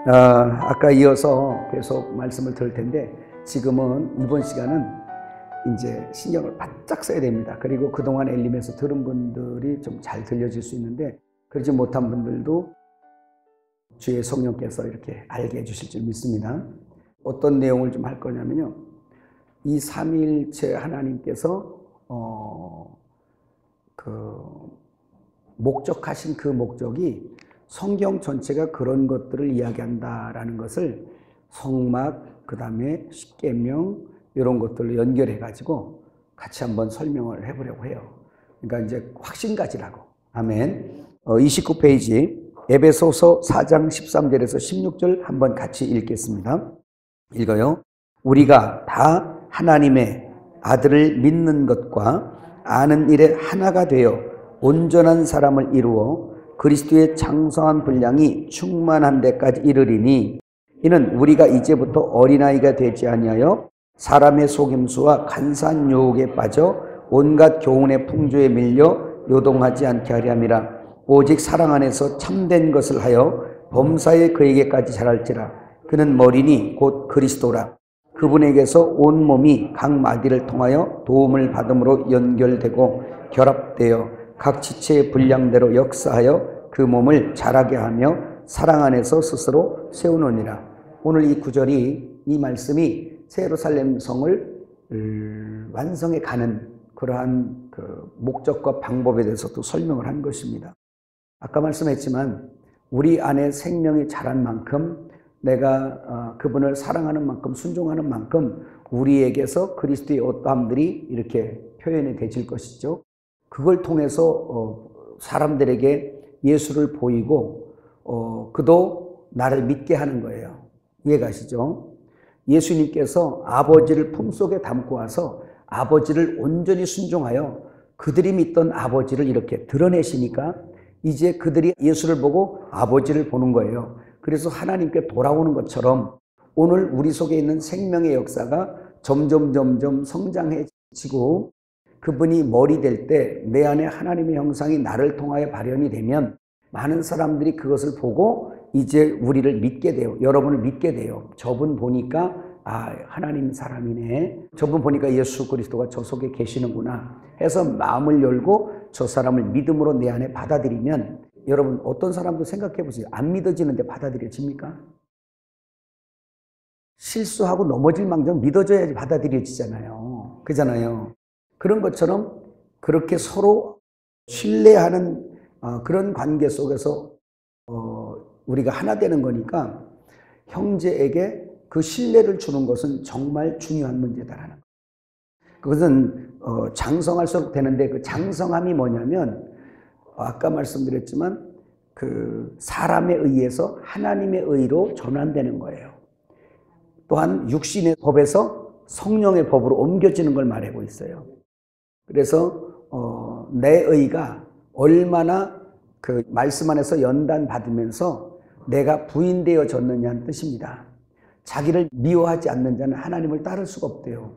아까 이어서 계속 말씀을 들을 텐데 지금은 이번 시간은 이제 신경을 바짝 써야 됩니다. 그리고 그동안 엘림에서 들은 분들이 좀 잘 들려질 수 있는데 그러지 못한 분들도 주의 성령께서 이렇게 알게 해주실 줄 믿습니다. 어떤 내용을 좀 할 거냐면요. 이 삼위일체 하나님께서 목적하신 그 목적이 성경 전체가 그런 것들을 이야기한다라는 것을 성막, 그 다음에 십계명 이런 것들로 연결해 가지고 같이 한번 설명을 해보려고 해요. 그러니까 이제 확신 가지라고. 아멘. 29페이지 에베소서 4장 13절에서 16절 한번 같이 읽겠습니다. 읽어요. 우리가 다 하나님의 아들을 믿는 것과 아는 일에 하나가 되어 온전한 사람을 이루어 그리스도의 장성한 분량이 충만한 데까지 이르리니 이는 우리가 이제부터 어린아이가 되지 아니하여 사람의 속임수와 간사한 유혹에 빠져 온갖 교훈의 풍조에 밀려 요동하지 않게 하려 함이라. 오직 사랑 안에서 참된 것을 하여 범사에 그에게까지 자랄지라. 그는 머리니 곧 그리스도라. 그분에게서 온 몸이 각 마디를 통하여 도움을 받음으로 연결되고 결합되어 각 지체의 분량대로 역사하여 그 몸을 자라게 하며 사랑 안에서 스스로 세우느니라. 오늘 이 구절이, 이 말씀이 새 예루살렘 성을 완성해 가는 그러한 그 목적과 방법에 대해서도 설명을 한 것입니다. 아까 말씀했지만 우리 안에 생명이 자란 만큼 내가 그분을 사랑하는 만큼 순종하는 만큼 우리에게서 그리스도의 어떠함들이 이렇게 표현이 되질 것이죠. 그걸 통해서 사람들에게 예수를 보이고 그도 나를 믿게 하는 거예요. 이해가시죠? 예수님께서 아버지를 품속에 담고 와서 아버지를 온전히 순종하여 그들이 믿던 아버지를 이렇게 드러내시니까 이제 그들이 예수를 보고 아버지를 보는 거예요. 그래서 하나님께 돌아오는 것처럼 오늘 우리 속에 있는 생명의 역사가 점점 성장해지고 그분이 머리 될 때 내 안에 하나님의 형상이 나를 통하여 발현이 되면 많은 사람들이 그것을 보고 이제 우리를 믿게 돼요. 여러분을 믿게 돼요. 저분 보니까 하나님 사람이네. 저분 보니까 예수 그리스도가 저 속에 계시는구나 해서 마음을 열고 저 사람을 믿음으로 내 안에 받아들이면 여러분 어떤 사람도 생각해 보세요. 안 믿어지는데 받아들여집니까? 실수하고 넘어질 망정 믿어져야지 받아들여지잖아요. 그잖아요. 그런 것처럼 그렇게 서로 신뢰하는 그런 관계 속에서 우리가 하나 되는 거니까 형제에게 그 신뢰를 주는 것은 정말 중요한 문제다라는 거예요. 그것은 장성할수록 되는데 그 장성함이 뭐냐면 아까 말씀드렸지만 그 사람에 의해서 하나님의 의로 전환되는 거예요. 또한 육신의 법에서 성령의 법으로 옮겨지는 걸 말하고 있어요. 그래서 내 의가 얼마나 그 말씀 안에서 연단받으면서 내가 부인되어졌느냐는 뜻입니다. 자기를 미워하지 않는 자는 하나님을 따를 수가 없대요.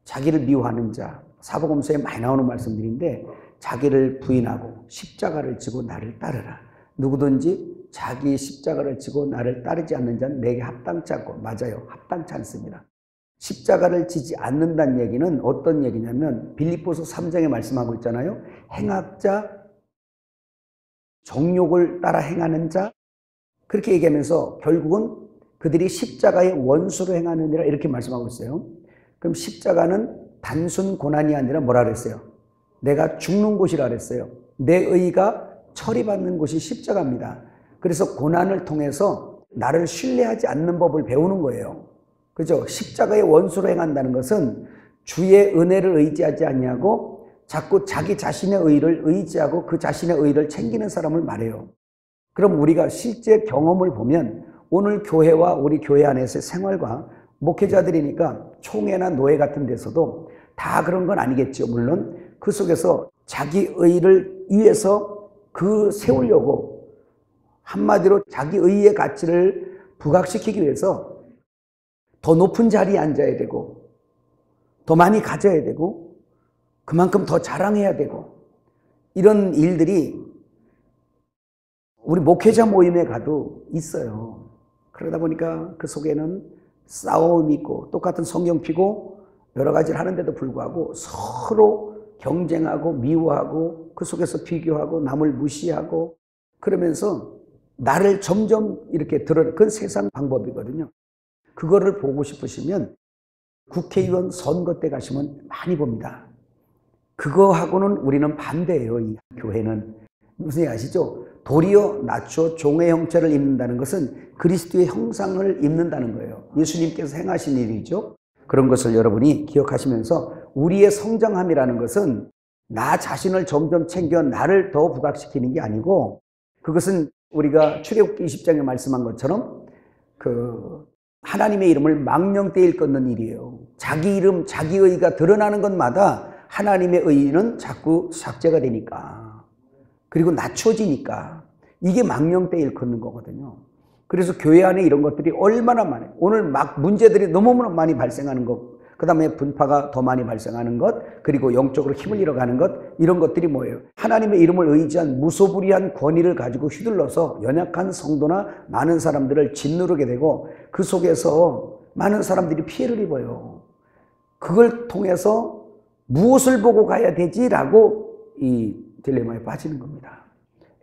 자기를 미워하는 자, 사복음서에 많이 나오는 말씀들인데 자기를 부인하고 십자가를 지고 나를 따르라. 누구든지 자기 십자가를 지고 나를 따르지 않는 자는 내게 합당치 않고, 맞아요. 합당치 않습니다. 십자가를 지지 않는다는 얘기는 어떤 얘기냐면 빌립보서 3장에 말씀하고 있잖아요. 행악자, 정욕을 따라 행하는 자, 그렇게 얘기하면서 결국은 그들이 십자가의 원수로 행하느니라 이렇게 말씀하고 있어요. 그럼 십자가는 단순 고난이 아니라 뭐라 그랬어요? 내가 죽는 곳이라 그랬어요. 내 의가 처리받는 곳이 십자가입니다. 그래서 고난을 통해서 나를 신뢰하지 않는 법을 배우는 거예요. 그죠? 십자가의 원수로 행한다는 것은 주의 은혜를 의지하지 않냐고 자꾸 자기 자신의 의를 의지하고 그 자신의 의를 챙기는 사람을 말해요. 그럼 우리가 실제 경험을 보면 오늘 교회와 우리 교회 안에서의 생활과 목회자들이니까 총회나 노회 같은 데서도 다 그런 건 아니겠죠. 물론 그 속에서 자기 의를 위해서 그 세우려고 한마디로 자기 의의 가치를 부각시키기 위해서 더 높은 자리에 앉아야 되고 더 많이 가져야 되고 그만큼 더 자랑해야 되고 이런 일들이 우리 목회자 모임에 가도 있어요. 그러다 보니까 그 속에는 싸움이 있고 똑같은 성경 피고 여러 가지를 하는데도 불구하고 서로 경쟁하고 미워하고 그 속에서 비교하고 남을 무시하고 그러면서 나를 점점 이렇게 드러내는 그건 세상 방법이거든요. 그거를 보고 싶으시면 국회의원 선거 때 가시면 많이 봅니다. 그거하고는 우리는 반대예요. 이 교회는. 무슨 얘기 아시죠? 도리어 낮추어 종의 형체를 입는다는 것은 그리스도의 형상을 입는다는 거예요. 예수님께서 행하신 일이죠. 그런 것을 여러분이 기억하시면서 우리의 성장함이라는 것은 나 자신을 점점 챙겨 나를 더 부각시키는 게 아니고 그것은 우리가 출애굽기 20장에 말씀한 것처럼 그 하나님의 이름을 망령되이 일컫는 일이에요. 자기 이름, 자기 의가 드러나는 것마다 하나님의 의는 자꾸 삭제가 되니까 그리고 낮춰지니까 이게 망령되이 일컫는 거거든요. 그래서 교회 안에 이런 것들이 얼마나 많아요. 오늘 막 문제들이 너무나 많이 발생하는 것, 그 다음에 분파가 더 많이 발생하는 것, 그리고 영적으로 힘을 잃어가는 것, 이런 것들이 뭐예요? 하나님의 이름을 의지한 무소불위한 권위를 가지고 휘둘러서 연약한 성도나 많은 사람들을 짓누르게 되고 그 속에서 많은 사람들이 피해를 입어요. 그걸 통해서 무엇을 보고 가야 되지라고 이 딜레마에 빠지는 겁니다.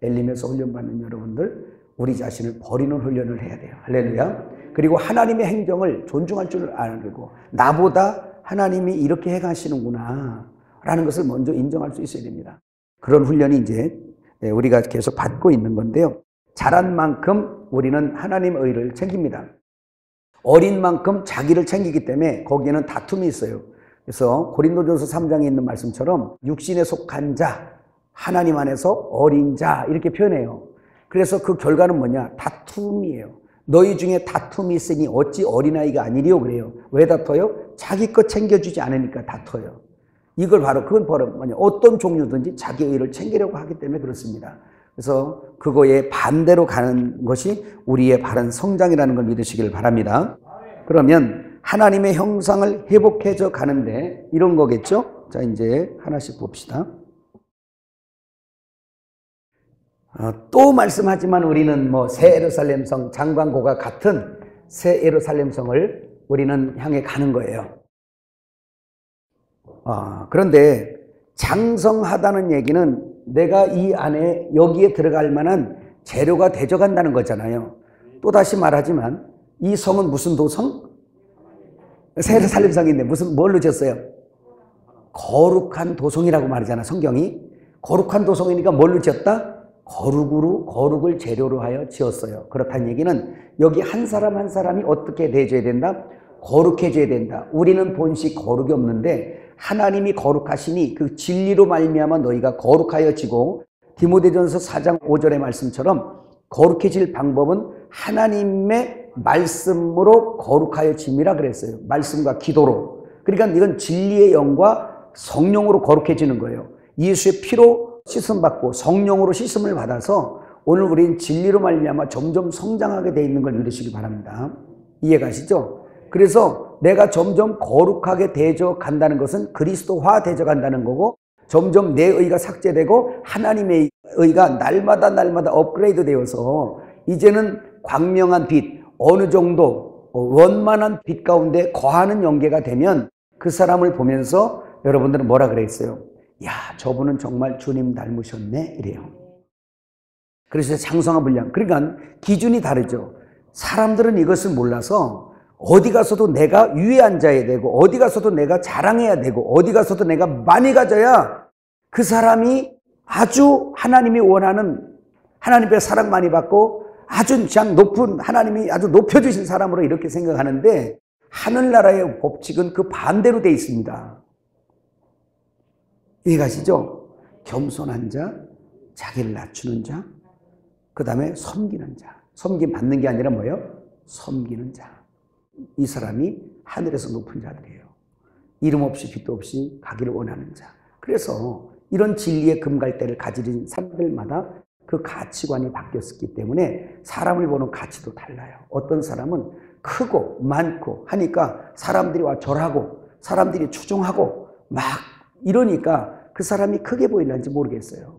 엘림에서 훈련받는 여러분들, 우리 자신을 버리는 훈련을 해야 돼요. 할렐루야. 그리고 하나님의 행정을 존중할 줄 알고 나보다 하나님이 이렇게 해가시는구나 라는 것을 먼저 인정할 수 있어야 됩니다. 그런 훈련이 이제 우리가 계속 받고 있는 건데요. 자란 만큼 우리는 하나님의 의를 챙깁니다. 어린 만큼 자기를 챙기기 때문에 거기에는 다툼이 있어요. 그래서 고린도전서 3장에 있는 말씀처럼 육신에 속한 자, 하나님 안에서 어린 자 이렇게 표현해요. 그래서 그 결과는 뭐냐? 다툼이에요. 너희 중에 다툼이 있으니 어찌 어린아이가 아니리요 그래요. 왜 다퉈요? 자기 것 챙겨주지 않으니까 다퉈요. 이걸 바로 그건 바로 뭐냐? 어떤 종류든지 자기 의를 챙기려고 하기 때문에 그렇습니다. 그래서 그거에 반대로 가는 것이 우리의 바른 성장이라는 걸 믿으시길 바랍니다. 그러면 하나님의 형상을 회복해져 가는데 이런 거겠죠? 자, 이제 하나씩 봅시다. 또 말씀하지만 우리는 뭐 새 예루살렘 성 장관고가 같은 새 예루살렘 성을 우리는 향해 가는 거예요. 그런데 장성하다는 얘기는 내가 이 안에 여기에 들어갈 만한 재료가 되져간다는 거잖아요. 또다시 말하지만 이 성은 무슨 도성? 새 예루살렘 성인데 무슨 뭘로 지었어요? 거룩한 도성이라고 말하잖아 성경이. 거룩한 도성이니까 뭘로 지었다? 거룩을 재료로 하여 지었어요. 그렇다는 얘기는 여기 한 사람 한 사람이 어떻게 대해줘야 된다? 거룩해져야 된다. 우리는 본시 거룩이 없는데 하나님이 거룩하시니 그 진리로 말미암아 너희가 거룩하여지고 디모데전서 4장 5절의 말씀처럼 거룩해질 방법은 하나님의 말씀으로 거룩하여짐이라 그랬어요. 말씀과 기도로. 그러니까 이건 진리의 영과 성령으로 거룩해지는 거예요. 예수의 피로 씻음받고 성령으로 씻음을 받아서 오늘 우리는 진리로 말미암아 점점 성장하게 되어 있는 걸 믿으시기 바랍니다. 이해가시죠? 그래서 내가 점점 거룩하게 되어져 간다는 것은 그리스도화 되어져 간다는 거고 점점 내 의가 삭제되고 하나님의 의가 날마다 업그레이드 되어서 이제는 광명한 빛, 어느 정도 원만한 빛 가운데 거하는 영계가 되면 그 사람을 보면서 여러분들은 뭐라 그랬어요? 야, 저분은 정말 주님 닮으셨네 이래요. 그래서 장성한 분량. 그러니까 기준이 다르죠. 사람들은 이것을 몰라서 어디 가서도 내가 위에 앉아야 되고 어디 가서도 내가 자랑해야 되고 어디 가서도 내가 많이 가져야 그 사람이 아주 하나님이 원하는 하나님의 사랑 많이 받고 아주 그냥 높은 하나님이 아주 높여주신 사람으로 이렇게 생각하는데 하늘나라의 법칙은 그 반대로 되어 있습니다. 이해가시죠? 겸손한 자, 자기를 낮추는 자, 그 다음에 섬기는 자. 섬김 받는 게 아니라 뭐예요? 섬기는 자. 이 사람이 하늘에서 높은 자들이에요. 이름 없이 빛도 없이 가기를 원하는 자. 그래서 이런 진리의 금갈대를 가지는 사람들마다 그 가치관이 바뀌었기 때문에 사람을 보는 가치도 달라요. 어떤 사람은 크고 많고 하니까 사람들이 와 절하고 사람들이 추종하고 막 이러니까 그 사람이 크게 보이는지 모르겠어요.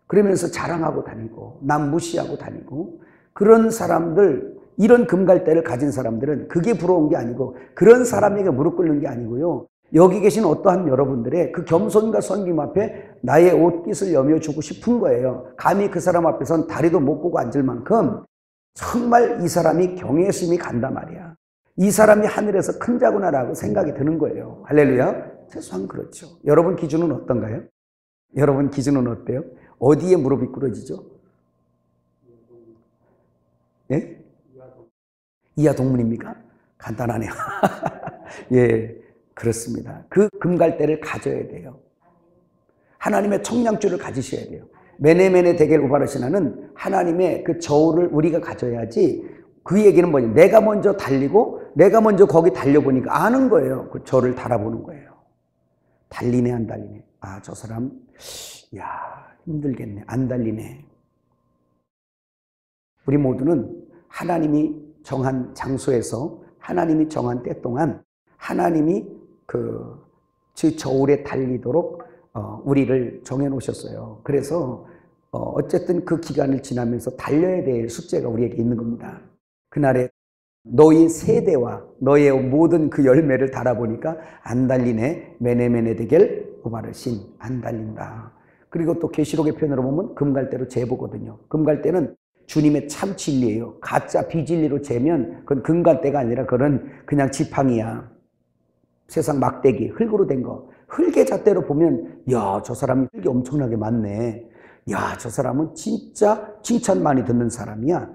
그러면서 자랑하고 다니고 남 무시하고 다니고 그런 사람들 이런 금갈대를 가진 사람들은 그게 부러운 게 아니고 그런 사람에게 무릎 꿇는 게 아니고요. 여기 계신 어떠한 여러분들의 그 겸손과 섬김 앞에 나의 옷깃을 여며주고 싶은 거예요. 감히 그 사람 앞에선 다리도 못 꽂고 앉을 만큼 정말 이 사람이 경외심이 간단 말이야. 이 사람이 하늘에서 큰 자구나라고 생각이 드는 거예요. 할렐루야. 최소한 그렇죠. 여러분 기준은 어떤가요? 여러분 기준은 어때요? 어디에 무릎이 꿇어지죠? 예? 이하 동문입니까? 간단하네요. 예, 그렇습니다. 그 금갈대를 가져야 돼요. 하나님의 청량줄을 가지셔야 돼요. 메네메네 데겔 우바르시나는 하나님의 그 저울을 우리가 가져야지. 그 얘기는 뭐냐? 내가 먼저 달리고 내가 먼저 거기 달려보니까 아는 거예요. 그 저를 달아보는 거예요. 달리네 안 달리네. 아, 저 사람 야 힘들겠네. 안 달리네. 우리 모두는 하나님이 정한 장소에서 하나님이 정한 때 동안 하나님이 그 저울에 달리도록 우리를 정해 놓으셨어요. 그래서 어쨌든 그 기간을 지나면서 달려야 될 숙제가 우리에게 있는 겁니다. 그날에 너희 세대와 너의 모든 그 열매를 달아보니까 안 달리네. 메네메네 데겔 우바르신 안 달린다. 그리고 또 계시록의 표현으로 보면 금갈대로 재보거든요. 금갈대는 주님의 참 진리예요. 가짜 비진리로 재면 그건 금갈대가 아니라 그건 그냥 지팡이야. 세상 막대기, 흙으로 된 거. 흙의 잣대로 보면 야, 저 사람이 흙이 엄청나게 많네. 야, 저 사람은 진짜 칭찬 많이 듣는 사람이야.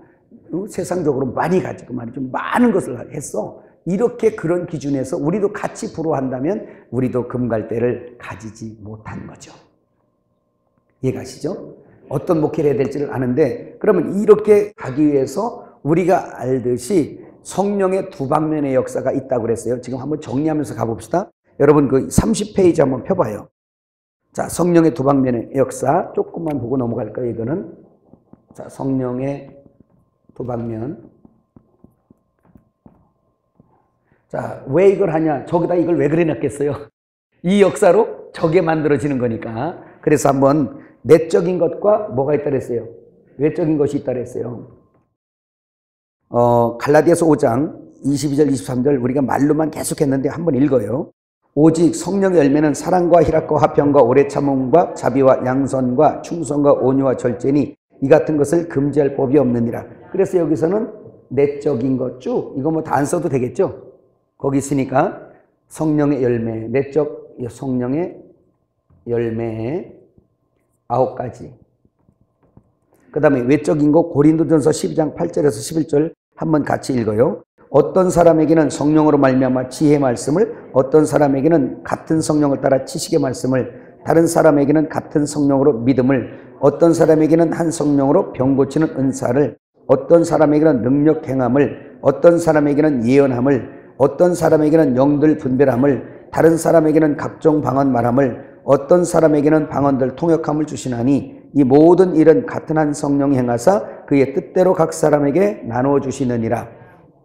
세상적으로 많이 가지고 말이죠. 많은 것을 했어. 이렇게 그런 기준에서 우리도 같이 부러워한다면 우리도 금갈대를 가지지 못한 거죠. 이해가시죠? 어떤 목회를 해야 될지를 아는데 그러면 이렇게 가기 위해서 우리가 알듯이 성령의 두 방면의 역사가 있다고 그랬어요. 지금 한번 정리하면서 가봅시다. 여러분 그 30페이지 한번 펴봐요. 자, 성령의 두 방면의 역사 조금만 보고 넘어갈까요? 이거는 자, 성령의 두 방면. 자, 왜 이걸 하냐? 저기다 이걸 왜 그래놨겠어요? 이 역사로 저게 만들어지는 거니까. 그래서 한번 내적인 것과 뭐가 있다 그랬어요? 외적인 것이 있다 그랬어요. 갈라디아서 5장 22절 23절 우리가 말로만 계속했는데 한번 읽어요. 오직 성령의 열매는 사랑과 희락과 화평과 오래 참음과 자비와 양선과 충성과 온유와 절제니 이 같은 것을 금지할 법이 없느니라. 그래서 여기서는 내적인 것 쭉 이거 뭐 다 안 써도 되겠죠? 거기 있으니까 성령의 열매, 내적 성령의 열매의 9가지. 그 다음에 외적인 거 고린도전서 12장 8절에서 11절 한번 같이 읽어요. 어떤 사람에게는 성령으로 말미암아 지혜의 말씀을, 어떤 사람에게는 같은 성령을 따라 지식의 말씀을, 다른 사람에게는 같은 성령으로 믿음을, 어떤 사람에게는 한 성령으로 병 고치는 은사를, 어떤 사람에게는 능력 행함을, 어떤 사람에게는 예언함을, 어떤 사람에게는 영들 분별함을, 다른 사람에게는 각종 방언 말함을, 어떤 사람에게는 방언들 통역함을 주시나니 이 모든 일은 같은 한 성령이 행하사 그의 뜻대로 각 사람에게 나누어 주시느니라.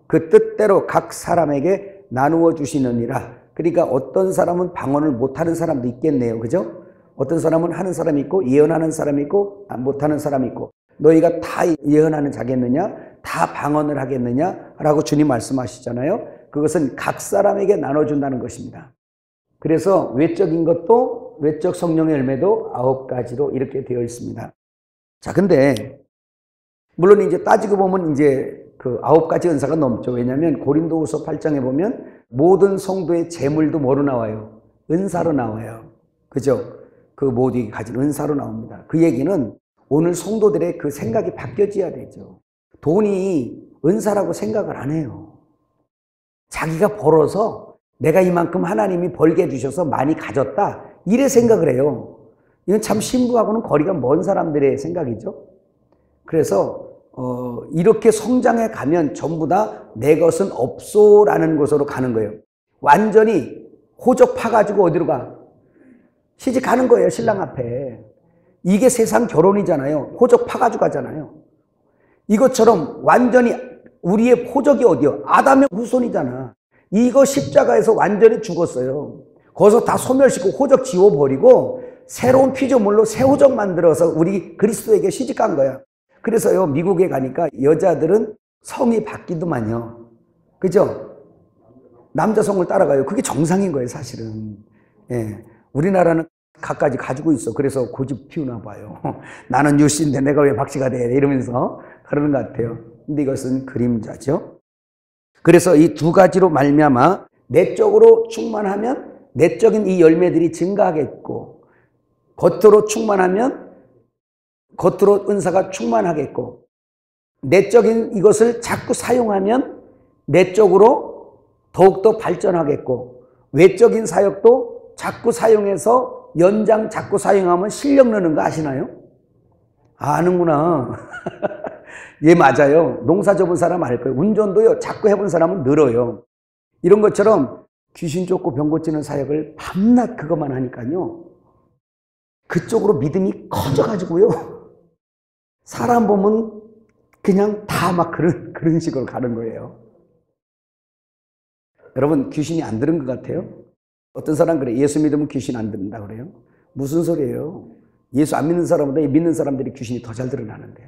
그 뜻대로 각 사람에게 나누어 주시느니라. 그러니까 어떤 사람은 방언을 못하는 사람도 있겠네요. 그죠? 어떤 사람은 하는 사람이 있고 예언하는 사람이 있고 못하는 사람이 있고 너희가 다 예언하는 자겠느냐? 다 방언을 하겠느냐? 라고 주님 말씀하시잖아요. 그것은 각 사람에게 나눠준다는 것입니다. 그래서 외적인 것도 외적 성령의 열매도 9가지로 이렇게 되어 있습니다. 자, 근데 물론 이제 따지고 보면 이제 그 9가지 은사가 넘죠. 왜냐하면 고린도후서 8장에 보면 모든 성도의 재물도 뭐로 나와요? 은사로 나와요. 그죠? 그 모두 가진 은사로 나옵니다. 그 얘기는 오늘 성도들의 그 생각이 바뀌어져야 되죠. 돈이 은사라고 생각을 안 해요. 자기가 벌어서 내가 이만큼 하나님이 벌게 해주셔서 많이 가졌다. 이래 생각을 해요. 이건 참 신부하고는 거리가 먼 사람들의 생각이죠. 그래서 이렇게 성장해 가면 전부 다 내 것은 없소라는 곳으로 가는 거예요. 완전히 호적 파가지고 어디로 가? 시집 가는 거예요. 신랑 앞에. 이게 세상 결혼이잖아요. 호적 파가지고 가잖아요. 이것처럼 완전히 우리의 호적이 어디요? 아담의 후손이잖아. 이거 십자가에서 완전히 죽었어요. 거기서 다 소멸시키고 호적 지워버리고 새로운 피조물로 새 호적 만들어서 우리 그리스도에게 시집간 거야. 그래서요, 미국에 가니까 여자들은 성이 바뀌더만요. 그죠? 남자 성을 따라가요. 그게 정상인 거예요, 사실은. 예. 우리나라는 갖가지 가지고 있어. 그래서 고집 피우나 봐요. 나는 유씨인데 내가 왜 박씨가 돼? 이러면서 그러는 것 같아요. 근데 이것은 그림자죠. 그래서 이 두 가지로 말미암아 내적으로 충만하면 내적인 이 열매들이 증가하겠고, 겉으로 충만하면 겉으로 은사가 충만하겠고, 내적인 이것을 자꾸 사용하면 내적으로 더욱더 발전하겠고, 외적인 사역도 자꾸 사용해서 연장 자꾸 사용하면 실력 느는 거 아시나요? 아는구나. 예, 맞아요. 농사 접은 사람 알 거예요. 운전도요, 자꾸 해본 사람은 늘어요. 이런 것처럼 귀신 쫓고 병 고치는 사역을 밤낮 그것만 하니까요, 그쪽으로 믿음이 커져가지고요, 사람 보면 그냥 다 막 그런 식으로 가는 거예요. 여러분, 귀신이 안 들은 것 같아요? 어떤 사람 그래. 예수 믿으면 귀신 안 듣는다 그래요? 무슨 소리예요? 예수 안 믿는 사람보다 믿는 사람들이 귀신이 더 잘 드러나는데.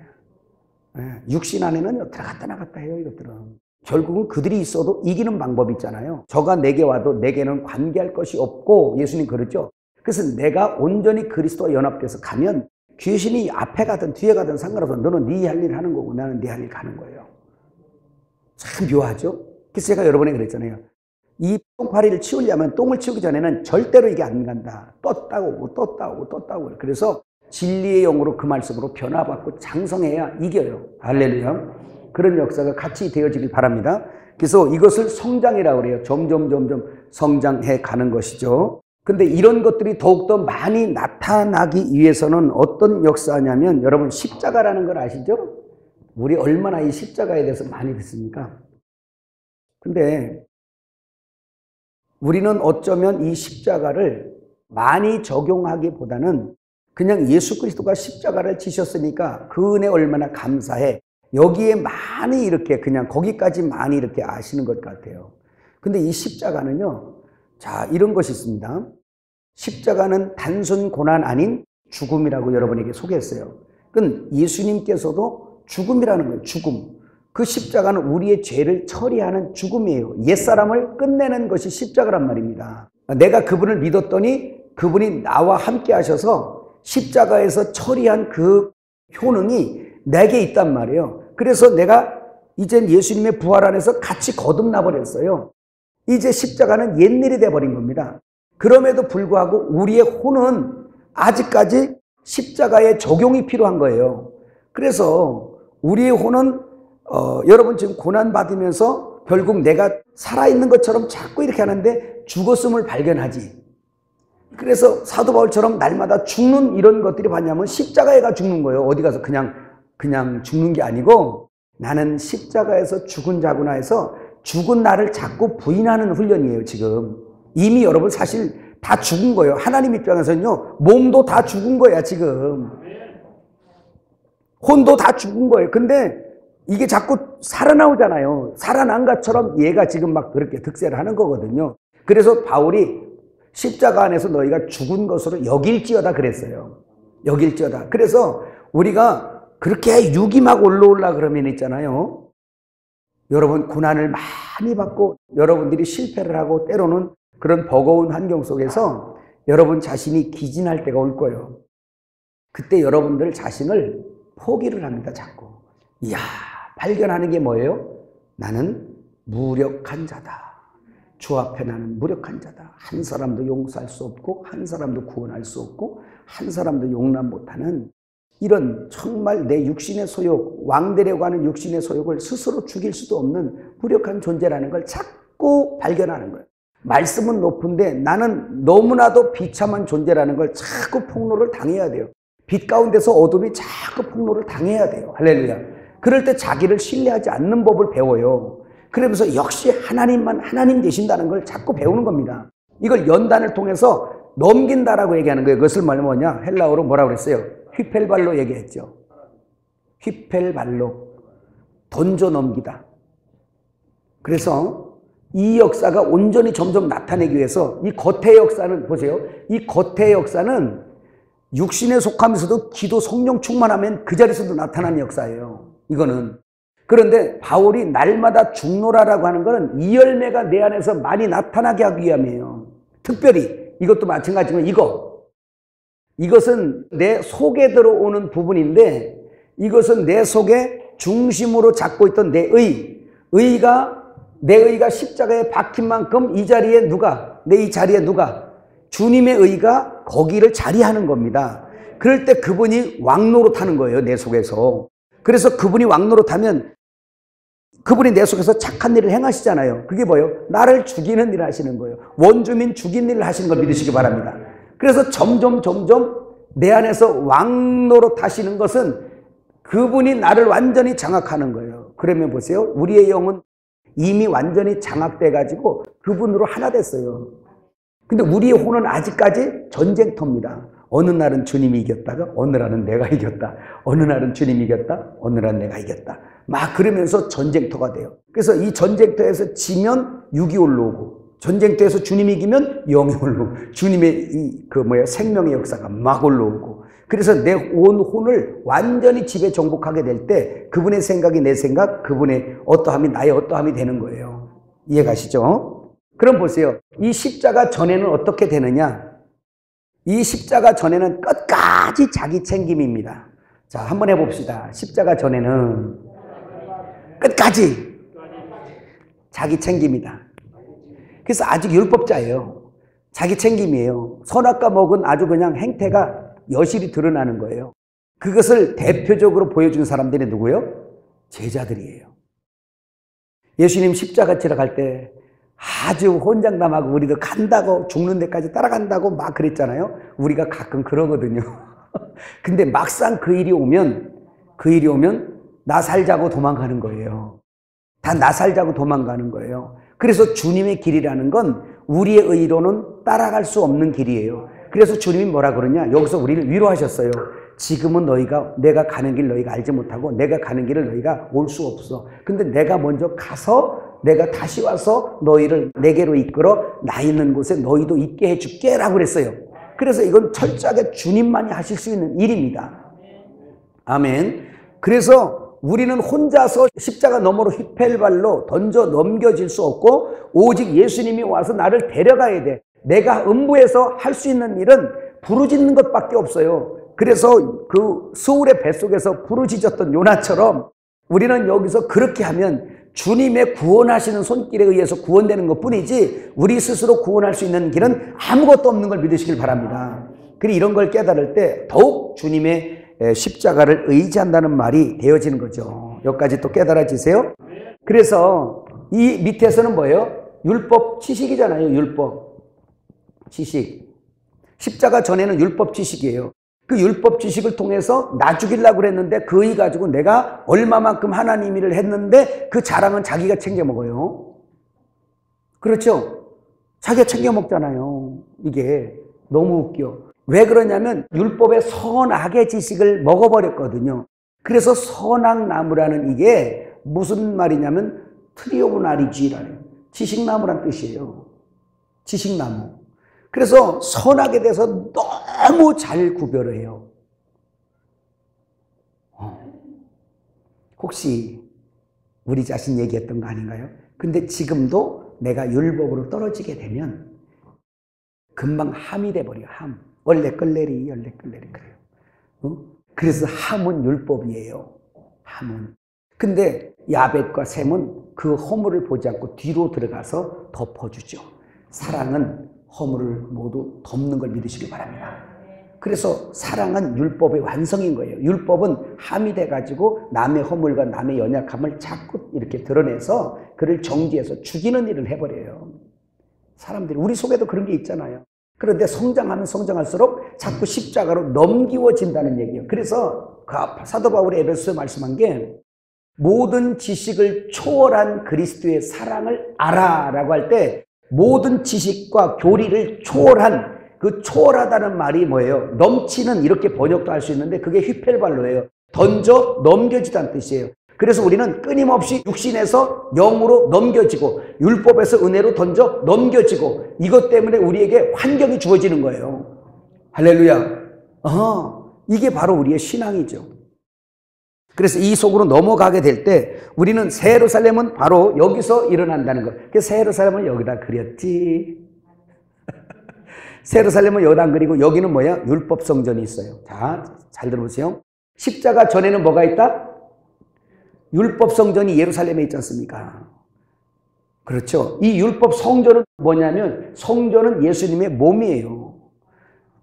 예, 육신 안에는 들어갔다 나갔다 해요, 이것들은. 결국은 그들이 있어도 이기는 방법이 있잖아요. 저가 내게 와도 내게는 관계할 것이 없고, 예수님 그랬죠. 그래서 내가 온전히 그리스도와 연합돼서 가면 귀신이 앞에 가든 뒤에 가든 상관없어. 너는 네 할 일 하는 거고 나는 네 할 일 가는 거예요. 참 묘하죠? 그래서 제가 여러분에게 그랬잖아요. 이 똥파리를 치우려면 똥을 치우기 전에는 절대로 이게 안 간다. 떴다 오고 떴다 오고 떴다 오고. 그래서 진리의 영으로 그 말씀으로 변화받고 장성해야 이겨요. 할렐루야. 그런 역사가 같이 되어지길 바랍니다. 그래서 이것을 성장이라고 그래요. 점점 성장해 가는 것이죠. 근데 이런 것들이 더욱더 많이 나타나기 위해서는 어떤 역사냐면, 여러분 십자가라는 걸 아시죠? 우리 얼마나 이 십자가에 대해서 많이 듣습니까? 근데 우리는 어쩌면 이 십자가를 많이 적용하기보다는 그냥 예수 그리스도가 십자가를 지셨으니까 그 은혜 얼마나 감사해, 여기에 많이 이렇게 그냥 거기까지 많이 이렇게 아시는 것 같아요. 근데 이 십자가는요, 자, 이런 것이 있습니다. 십자가는 단순 고난 아닌 죽음이라고 여러분에게 소개했어요. 그건 예수님께서도 죽음이라는 거예요. 죽음. 그 십자가는 우리의 죄를 처리하는 죽음이에요. 옛사람을 끝내는 것이 십자가란 말입니다. 내가 그분을 믿었더니 그분이 나와 함께 하셔서 십자가에서 처리한 그 효능이 내게 있단 말이에요. 그래서 내가 이젠 예수님의 부활 안에서 같이 거듭나 버렸어요. 이제 십자가는 옛일이 돼버린 겁니다. 그럼에도 불구하고 우리의 혼은 아직까지 십자가에 적용이 필요한 거예요. 그래서 우리의 혼은 여러분 지금 고난받으면서 결국 내가 살아있는 것처럼 자꾸 이렇게 하는데 죽었음을 발견하지. 그래서 사도 바울처럼 날마다 죽는 이런 것들이 뭐냐면 십자가에가 죽는 거예요. 어디 가서 그냥 죽는 게 아니고, 나는 십자가에서 죽은 자구나 해서 죽은 나를 자꾸 부인하는 훈련이에요. 지금 이미 여러분 사실 다 죽은 거예요. 하나님 입장에서는요, 몸도 다 죽은 거야. 지금 혼도 다 죽은 거예요. 근데 이게 자꾸 살아나오잖아요. 살아난 것처럼 얘가 지금 막 그렇게 득세를 하는 거거든요. 그래서 바울이 십자가 안에서 너희가 죽은 것으로 여길지어다 그랬어요. 여길지어다. 그래서 우리가 그렇게 육이 막 올라오려 그러면 있잖아요, 여러분 고난을 많이 받고 여러분들이 실패를 하고 때로는 그런 버거운 환경 속에서 여러분 자신이 기진할 때가 올 거예요. 그때 여러분들 자신을 포기를 합니다. 자꾸. 이야, 발견하는 게 뭐예요? 나는 무력한 자다. 주 앞에 나는 무력한 자다. 한 사람도 용서할 수 없고 한 사람도 구원할 수 없고 한 사람도 용납 못하는 이런 정말 내 육신의 소욕, 왕되려고 하는 육신의 소욕을 스스로 죽일 수도 없는 무력한 존재라는 걸 자꾸 발견하는 거예요. 말씀은 높은데 나는 너무나도 비참한 존재라는 걸 자꾸 폭로를 당해야 돼요. 빛 가운데서 어둠이 자꾸 폭로를 당해야 돼요. 할렐루야. 그럴 때 자기를 신뢰하지 않는 법을 배워요. 그러면서 역시 하나님만 하나님 되신다는 걸 자꾸 배우는 겁니다. 이걸 연단을 통해서 넘긴다라고 얘기하는 거예요. 그것을 뭐냐? 헬라어로 뭐라고 그랬어요? 휘펠발로 얘기했죠. 휘펠발로. 던져 넘기다. 그래서 이 역사가 온전히 점점 나타내기 위해서 이 겉의 역사는 보세요. 이 겉의 역사는 육신에 속하면서도 기도 성령 충만하면 그 자리에서도 나타나는 역사예요. 이거는. 그런데 바울이 날마다 죽노라라고 하는 것은 이 열매가 내 안에서 많이 나타나게 하기 위함이에요. 특별히 이것도 마찬가지지만 이것은 내 속에 들어오는 부분인데 이것은 내 속에 중심으로 잡고 있던 내 의가 십자가에 박힌 만큼 이 자리에 이 자리에 주님의 의가 거기를 자리하는 겁니다. 그럴 때 그분이 왕노릇하는 거예요, 내 속에서. 그래서 그분이 왕노릇하면 그분이 내 속에서 착한 일을 행하시잖아요. 그게 뭐예요? 나를 죽이는 일을 하시는 거예요. 원주민 죽이는 일을 하시는 걸 믿으시기 바랍니다. 그래서 점점 내 안에서 왕노릇 하시는 것은 그분이 나를 완전히 장악하는 거예요. 그러면 보세요. 우리의 영은 이미 완전히 장악돼 가지고 그분으로 하나 됐어요. 근데 우리의 혼은 아직까지 전쟁터입니다. 어느 날은 주님이 이겼다가 어느 날은 내가 이겼다. 어느 날은 주님이 이겼다. 어느 날은 내가 이겼다. 막 그러면서 전쟁터가 돼요. 그래서 이 전쟁터에서 지면 육이 올라오고 전쟁터에서 주님이 이기면 영이 올라오고 주님의 생명의 역사가 막 올라오고 그래서 내 온 혼을 완전히 지배 정복하게 될 때 그분의 생각이 내 생각, 그분의 어떠함이 나의 어떠함이 되는 거예요. 이해가시죠? 그럼 보세요. 이 십자가 전에는 어떻게 되느냐? 이 십자가 전에는 끝까지 자기 챙김입니다. 자, 한번 해봅시다. 십자가 전에는 끝까지 자기 챙김이다. 그래서 아직 율법자예요. 자기 챙김이에요. 선악과 먹은 아주 그냥 행태가 여실히 드러나는 거예요. 그것을 대표적으로 보여준 사람들이 누구예요? 제자들이에요. 예수님 십자가 지러 갈 때 아주 혼장담하고 우리도 간다고 죽는 데까지 따라간다고 막 그랬잖아요. 우리가 가끔 그러거든요. 근데 막상 그 일이 오면 나 살자고 도망가는 거예요. 다 나 살자고 도망가는 거예요. 그래서 주님의 길이라는 건 우리의 의로는 따라갈 수 없는 길이에요. 그래서 주님이 뭐라 그러냐? 여기서 우리를 위로하셨어요. 지금은 내가 가는 길 너희가 알지 못하고 내가 가는 길을 너희가 올 수 없어. 근데 내가 먼저 가서 내가 다시 와서 너희를 내게로 이끌어 나 있는 곳에 너희도 있게 해줄게 라고 그랬어요. 그래서 이건 철저하게 주님만이 하실 수 있는 일입니다. 아멘. 그래서 우리는 혼자서 십자가 너머로 휘펠발로 던져 넘겨질 수 없고 오직 예수님이 와서 나를 데려가야 돼. 내가 음부에서 할 수 있는 일은 부르짖는 것밖에 없어요. 그래서 그 스울의 뱃속에서 부르짖었던 요나처럼 우리는 여기서 그렇게 하면 주님의 구원하시는 손길에 의해서 구원되는 것뿐이지 우리 스스로 구원할 수 있는 길은 아무것도 없는 걸 믿으시길 바랍니다. 그리고 이런 걸 깨달을 때 더욱 주님의 십자가를 의지한다는 말이 되어지는 거죠. 여기까지 또 깨달아지세요? 그래서 이 밑에서는 뭐예요? 율법 지식이잖아요. 율법 지식. 십자가 전에는 율법 지식이에요. 그 율법 지식을 통해서 나 죽이려고 그랬는데 그 의 가지고 내가 얼마만큼 하나님 일을 했는데 그 자랑은 자기가 챙겨 먹어요. 그렇죠? 자기가 챙겨 먹잖아요. 이게 너무 웃겨. 왜 그러냐면 율법의 선악의 지식을 먹어버렸거든요. 그래서 선악나무라는 이게 무슨 말이냐면 트리 오브 나리지라는 지식나무란 뜻이에요. 지식나무. 그래서 선악에 대해서 너무 잘 구별을 해요. 혹시 우리 자신 얘기했던 거 아닌가요? 근데 지금도 내가 율법으로 떨어지게 되면 금방 함이 돼버려요. 함. 얼레끌레리 그래요. 그래서 함은 율법이에요. 함은. 근데 야벳과 셈은 그 허물을 보지 않고 뒤로 들어가서 덮어주죠. 사랑은 허물을 모두 덮는 걸 믿으시기 바랍니다. 그래서 사랑은 율법의 완성인 거예요. 율법은 함이 돼가지고 남의 허물과 남의 연약함을 자꾸 이렇게 드러내서 그를 정죄해서 죽이는 일을 해버려요. 사람들이 우리 속에도 그런 게 있잖아요. 그런데 성장하면 성장할수록 자꾸 십자가로 넘기워진다는 얘기예요. 그래서 사도 바울이 에베소서에 말씀한 게 모든 지식을 초월한 그리스도의 사랑을 알아라고 할 때 모든 지식과 교리를 초월한 그 초월하다는 말이 뭐예요? 넘치는 이렇게 번역도 할 수 있는데 그게 휘펠발로예요. 던져 넘겨지다는 뜻이에요. 그래서 우리는 끊임없이 육신에서 영으로 넘겨지고 율법에서 은혜로 던져 넘겨지고 이것 때문에 우리에게 환경이 주어지는 거예요. 할렐루야. 이게 바로 우리의 신앙이죠. 그래서 이 속으로 넘어가게 될 때 우리는 새 예루살렘은 바로 여기서 일어난다는 것. 그래서 새 예루살렘을 여기다 그렸지. 새 예루살렘은 여기다 안 그리고 여기는 뭐야? 율법 성전이 있어요. 자, 잘 들어보세요. 십자가 전에는 뭐가 있다? 율법 성전이 예루살렘에 있지 않습니까? 그렇죠. 이 율법 성전은 뭐냐면 성전은 예수님의 몸이에요.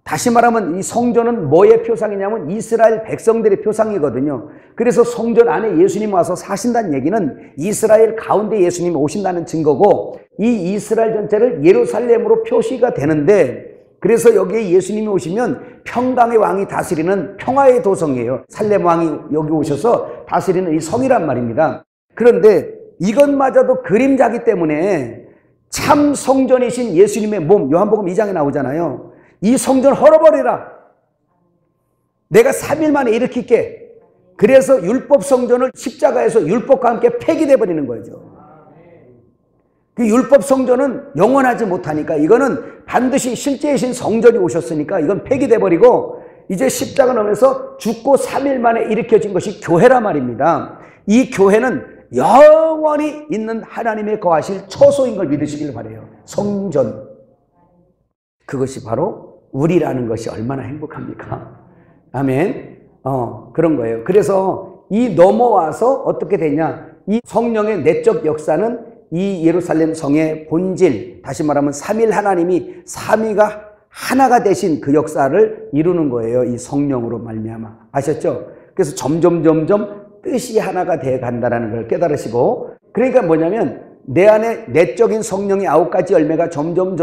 다시 말하면 이 성전은 뭐의 표상이냐면 이스라엘 백성들의 표상이거든요. 그래서 성전 안에 예수님 와서 사신다는 얘기는 이스라엘 가운데 예수님이 오신다는 증거고 이 이스라엘 전체를 예루살렘으로 표시가 되는데 그래서 여기에 예수님이 오시면 평강의 왕이 다스리는 평화의 도성이에요. 살렘 왕이 여기 오셔서 다스리는 이 성이란 말입니다. 그런데 이것마저도 그림자기 때문에 참 성전이신 예수님의 몸, 요한복음 2장에 나오잖아요. 이 성전 헐어버리라. 내가 3일 만에 일으킬게. 그래서 율법 성전을 십자가에서 율법과 함께 폐기돼 버리는 거죠. 그 율법 성전은 영원하지 못하니까 이거는 반드시 실제이신 성전이 오셨으니까 이건 폐기돼 버리고 이제 십자가 넘어서 죽고 3일 만에 일으켜진 것이 교회란 말입니다. 이 교회는 영원히 있는 하나님의 거하실 처소인 걸 믿으시길 바라요. 성전. 그것이 바로 우리라는 것이 얼마나 행복합니까? 아멘. 그런 거예요. 그래서 이 넘어와서 어떻게 되냐? 이 성령의 내적 역사는 이 예루살렘 성의 본질, 다시 말하면 삼일 하나님이 삼위가 하나가 되신 그 역사를 이루는 거예요. 이 성령으로 말미암아. 아셨죠? 그래서 점점 뜻이 하나가 돼 간다는 걸 깨달으시고, 그러니까 뭐냐면 내 안에 내적인 성령의 9가지 열매가 점점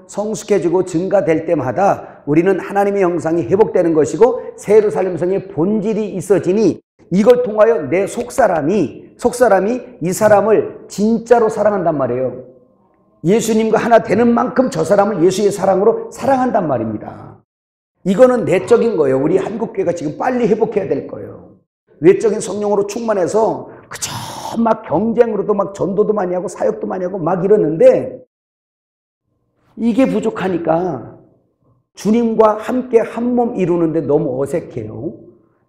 성숙해지고 증가될 때마다 우리는 하나님의 형상이 회복되는 것이고 새 예루살렘 성의 본질이 있어지니 이걸 통하여 내 속사람이 이 사람을 진짜로 사랑한단 말이에요. 예수님과 하나 되는 만큼 저 사람을 예수의 사랑으로 사랑한단 말입니다. 이거는 내적인 거예요. 우리 한국교회가 지금 빨리 회복해야 될 거예요. 외적인 성령으로 충만해서 그저 막 경쟁으로도 막 전도도 많이 하고 사역도 많이 하고 막 이러는데 이게 부족하니까 주님과 함께 한 몸 이루는데 너무 어색해요.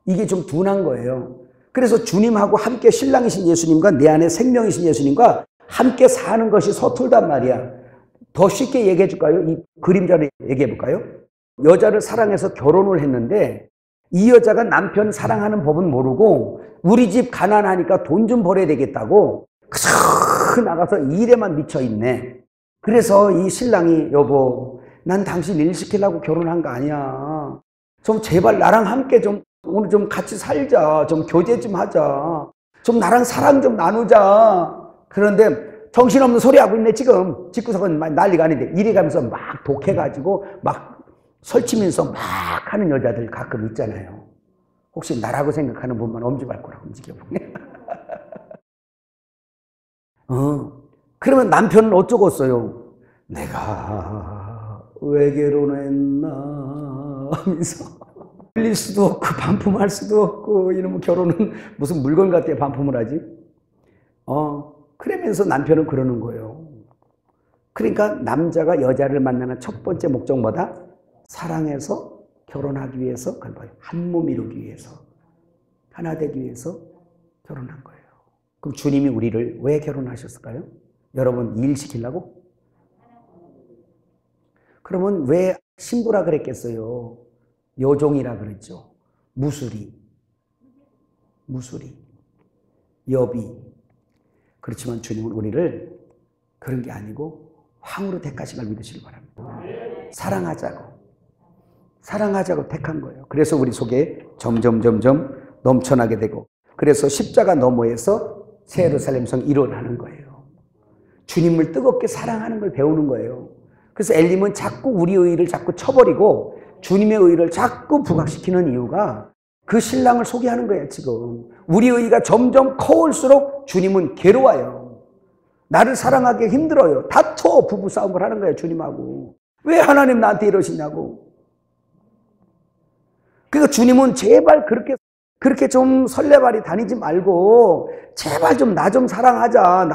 이게 좀 둔한 거예요. 그래서 주님하고 함께 신랑이신 예수님과 내 안에 생명이신 예수님과 함께 사는 것이 서툴단 말이야. 더 쉽게 얘기해 줄까요? 이 그림자를 얘기해 볼까요? 여자를 사랑해서 결혼을 했는데 이 여자가 남편 사랑하는 법은 모르고 우리 집 가난하니까 돈 좀 벌어야 되겠다고 그저 나가서 일에만 미쳐있네. 그래서 이 신랑이 여보, 난 당신 일 시키려고 결혼한 거 아니야. 좀 제발 나랑 함께 좀 오늘 좀 같이 살자. 좀 교제 좀 하자. 좀 나랑 사랑 좀 나누자. 그런데 정신없는 소리 하고 있네 지금. 집구석은 난리가 아닌데 이래 가면서 막 독해가지고 막 설치면서 막 하는 여자들 가끔 있잖아요. 혹시 나라고 생각하는 분만 엄지발가락 움직여보네. 그러면 남편은 어쩌겠어요? 내가 왜 결혼했나 하면서 흘릴 수도 없고 반품할 수도 없고 이러면 결혼은 무슨 물건 같아 반품을 하지? 그러면서 남편은 그러는 거예요. 그러니까 남자가 여자를 만나는 첫 번째 목적 뭐다? 사랑해서 결혼하기 위해서, 한 몸 이루기 위해서, 하나 되기 위해서 결혼한 거예요. 그럼 주님이 우리를 왜 결혼하셨을까요? 여러분 일 시키려고? 그러면 왜 신부라 그랬겠어요? 여종이라 그랬죠. 무술이, 여비. 그렇지만 주님은 우리를 그런 게 아니고 황으로 택하신 걸 믿으시기 바랍니다. 사랑하자고 택한 거예요. 그래서 우리 속에 점점 넘쳐나게 되고, 그래서 십자가 너머에서 새 예루살렘 성 일어나는 거예요. 주님을 뜨겁게 사랑하는 걸 배우는 거예요. 그래서 엘림은 자꾸 우리의 의를 자꾸 쳐버리고 주님의 의를 자꾸 부각시키는 이유가 그 신랑을 소개하는 거예요. 지금 우리의 의가 점점 커올수록 주님은 괴로워요. 나를 사랑하기 힘들어요. 다퉈 부부싸움을 하는 거예요. 주님하고. 왜 하나님 나한테 이러시냐고. 그러니까 주님은 제발 그렇게 좀 설레발이 다니지 말고 제발 좀 나 좀 사랑하자.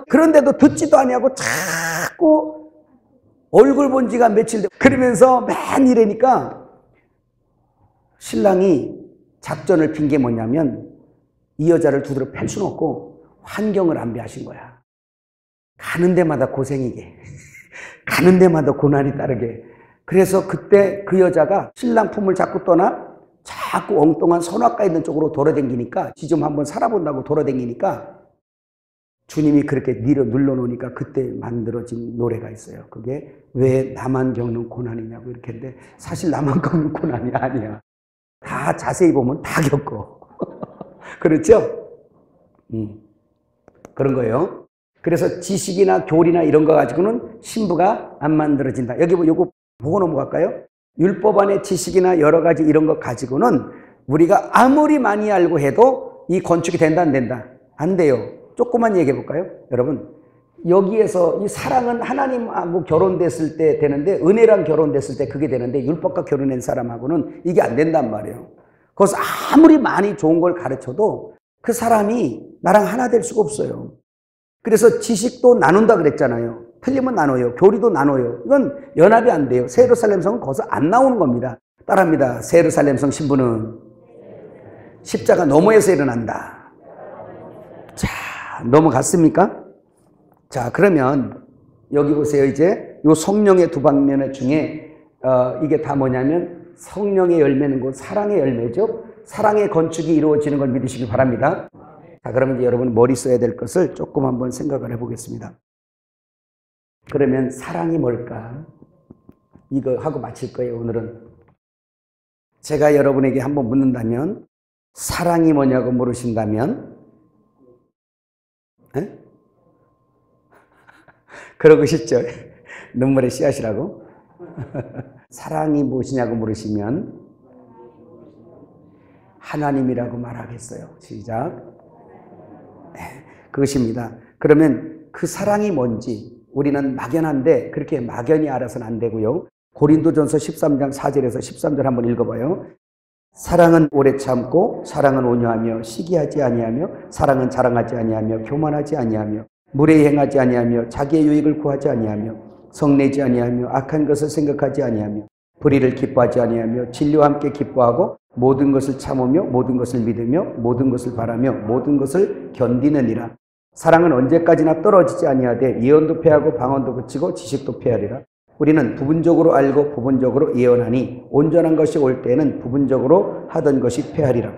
그런데도 듣지도 아니하고 자꾸 얼굴 본 지가 며칠 돼. 그러면서 맨 이러니까 신랑이 작전을 핀 게 뭐냐면 이 여자를 두드려 팰 수는 없고 환경을 안배하신 거야. 가는 데마다 고생이게. 가는 데마다 고난이 따르게. 그래서 그때 그 여자가 신랑 품을 잡고 떠나 자꾸 엉뚱한 선악가 있는 쪽으로 돌아다니니까 지 좀 한번 살아본다고 돌아다니니까 주님이 그렇게 눌러놓으니까 그때 만들어진 노래가 있어요. 그게 왜 나만 겪는 고난이냐고 이렇게 했는데 사실 나만 겪는 고난이 아니야. 다 자세히 보면 다 겪어. 그렇죠? 그런 거예요. 그래서 지식이나 교리나 이런 거 가지고는 신부가 안 만들어진다. 여기 요거 보고 넘어갈까요? 율법 안의 지식이나 여러 가지 이런 거 가지고는 우리가 아무리 많이 알고 해도 이 건축이 된다 안 된다? 안 돼요. 조금만 얘기해 볼까요? 여러분 여기에서 이 사랑은 하나님하고 결혼됐을 때 되는데 은혜랑 결혼됐을 때 그게 되는데 율법과 결혼한 사람하고는 이게 안 된단 말이에요. 그래서 아무리 많이 좋은 걸 가르쳐도 그 사람이 나랑 하나 될 수가 없어요. 그래서 지식도 나눈다 그랬잖아요. 틀리면 나눠요. 교리도 나눠요. 이건 연합이 안 돼요. 새 예루살렘 성은 거기서 안 나오는 겁니다. 따라합니다. 새 예루살렘 성 신부는 십자가 너머에서 일어난다. 자, 넘어갔습니까? 자, 그러면 여기 보세요. 이제 요 성령의 두 방면 중에 이게 다 뭐냐면 성령의 열매는 곧 사랑의 열매죠. 사랑의 건축이 이루어지는 걸 믿으시기 바랍니다. 자, 그러면 이제 여러분 머리 써야 될 것을 조금 한번 생각을 해보겠습니다. 그러면 사랑이 뭘까? 이거 하고 마칠 거예요, 오늘은. 제가 여러분에게 한번 묻는다면, 사랑이 뭐냐고 물으신다면, 에? 그러고 싶죠? 눈물의 씨앗이라고. 사랑이 무엇이냐고 물으시면, 하나님이라고 말하겠어요. 시작. 그것입니다. 그러면 그 사랑이 뭔지 우리는 막연한데 그렇게 막연히 알아서는 안 되고요. 고린도전서 13장 4절에서 13절 한번 읽어봐요. 사랑은 오래 참고 사랑은 온유하며 시기하지 아니하며 사랑은 자랑하지 아니하며 교만하지 아니하며 무례히 행하지 아니하며 자기의 유익을 구하지 아니하며 성내지 아니하며 악한 것을 생각하지 아니하며 불의를 기뻐하지 아니하며 진리와 함께 기뻐하고 모든 것을 참으며 모든 것을 믿으며 모든 것을 바라며 모든 것을 견디느니라. 사랑은 언제까지나 떨어지지 아니하되 예언도 패하고 방언도 그치고 지식도 패하리라. 우리는 부분적으로 알고 부분적으로 예언하니 온전한 것이 올 때에는 부분적으로 하던 것이 패하리라.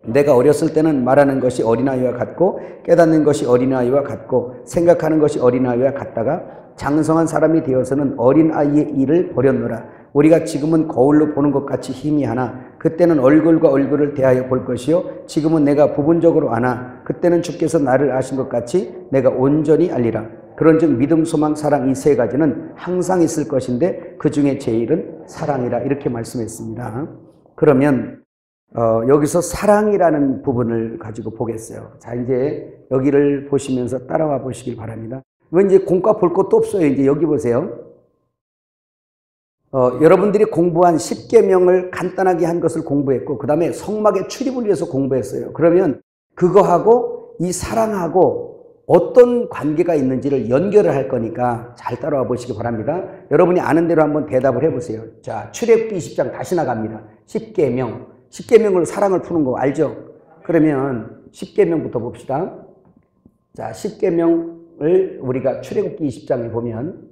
내가 어렸을 때는 말하는 것이 어린아이와 같고 깨닫는 것이 어린아이와 같고 생각하는 것이 어린아이와 같다가 장성한 사람이 되어서는 어린아이의 일을 버렸노라. 우리가 지금은 거울로 보는 것 같이 희미하나 그때는 얼굴과 얼굴을 대하여 볼 것이요 지금은 내가 부분적으로 아나 그때는 주께서 나를 아신 것 같이 내가 온전히 알리라. 그런즉 믿음, 소망, 사랑 이 세 가지는 항상 있을 것인데 그 중에 제일은 사랑이라. 이렇게 말씀했습니다. 그러면 여기서 사랑이라는 부분을 가지고 보겠어요. 자, 이제 여기를 보시면서 따라와 보시길 바랍니다. 이제 공과 볼 것도 없어요. 이제 여기 보세요. 여러분들이 공부한 10계명을 간단하게 한 것을 공부했고 그 다음에 성막의 출입을 위해서 공부했어요. 그러면 그거하고 이 사랑하고 어떤 관계가 있는지를 연결을 할 거니까 잘 따라와 보시기 바랍니다. 여러분이 아는 대로 한번 대답을 해보세요. 자, 출애굽기 20장 다시 나갑니다. 10계명. 10계명으로 사랑을 푸는 거 알죠? 그러면 10계명부터 봅시다. 자, 10계명을 우리가 출애굽기 20장에 보면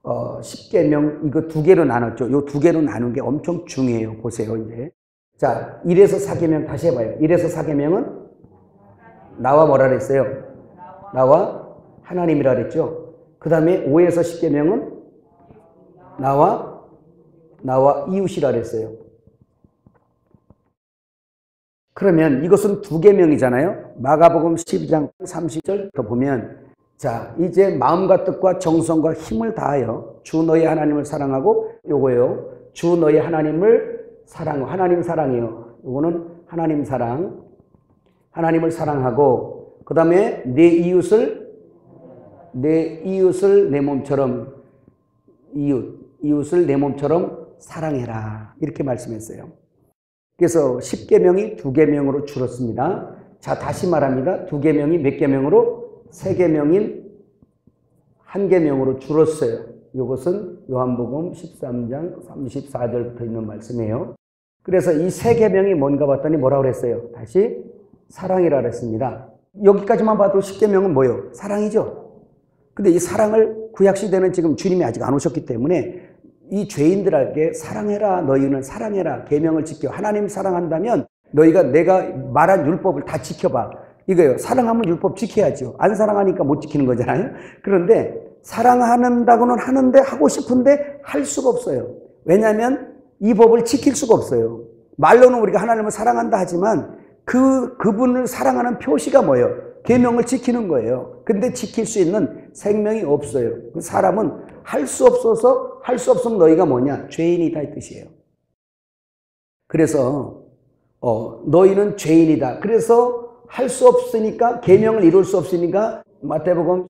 10계명 이거 두 개로 나눴죠. 요 두 개로 나눈 게 엄청 중요해요. 보세요, 이제. 자, 1에서 4계명 다시 해봐요. 1에서 4계명은 나와 뭐라 그랬어요? 나와 하나님이라 그랬죠. 그 다음에 5에서 10계명은 나와 이웃이라 그랬어요. 그러면 이것은 두 계명이잖아요. 마가복음 12장 30절부터 보면 자, 이제 마음과 뜻과 정성과 힘을 다하여 주 너희 하나님을 사랑하고 요거예요. 주 너희 하나님을 사랑하고 하나님 사랑이에요. 요거는 하나님 사랑. 하나님을 사랑하고 그 다음에 내 이웃을 내 몸처럼 이웃을 내 몸처럼 사랑해라. 이렇게 말씀했어요. 그래서 10계명이 2계명으로 줄었습니다. 자, 다시 말합니다. 2계명이 몇 계명으로? 3계명인 1계명으로 줄었어요. 이것은 요한복음 13장 34절부터 있는 말씀이에요. 그래서 이 세 계명이 뭔가 봤더니 뭐라고 그랬어요? 다시 사랑이라 그랬습니다. 여기까지만 봐도 십계명은 뭐예요? 사랑이죠. 근데 이 사랑을 구약시대는 지금 주님이 아직 안 오셨기 때문에 이 죄인들에게 사랑해라, 너희는 사랑해라, 계명을 지켜. 하나님 사랑한다면 너희가 내가 말한 율법을 다 지켜봐. 이거예요. 사랑하면 율법 지켜야죠. 안 사랑하니까 못 지키는 거잖아요. 그런데 사랑한다고는 하는데, 하고 싶은데 할 수가 없어요. 왜냐하면 이 법을 지킬 수가 없어요. 말로는 우리가 하나님을 사랑한다 하지만 그분을 사랑하는 표시가 뭐예요? 계명을 지키는 거예요. 근데 지킬 수 있는 생명이 없어요. 그 사람은 할 수 없어서, 할 수 없으면 너희가 뭐냐? 죄인이다 이 뜻이에요. 그래서 너희는 죄인이다. 그래서 할 수 없으니까, 계명을 이룰 수 없으니까 마태복음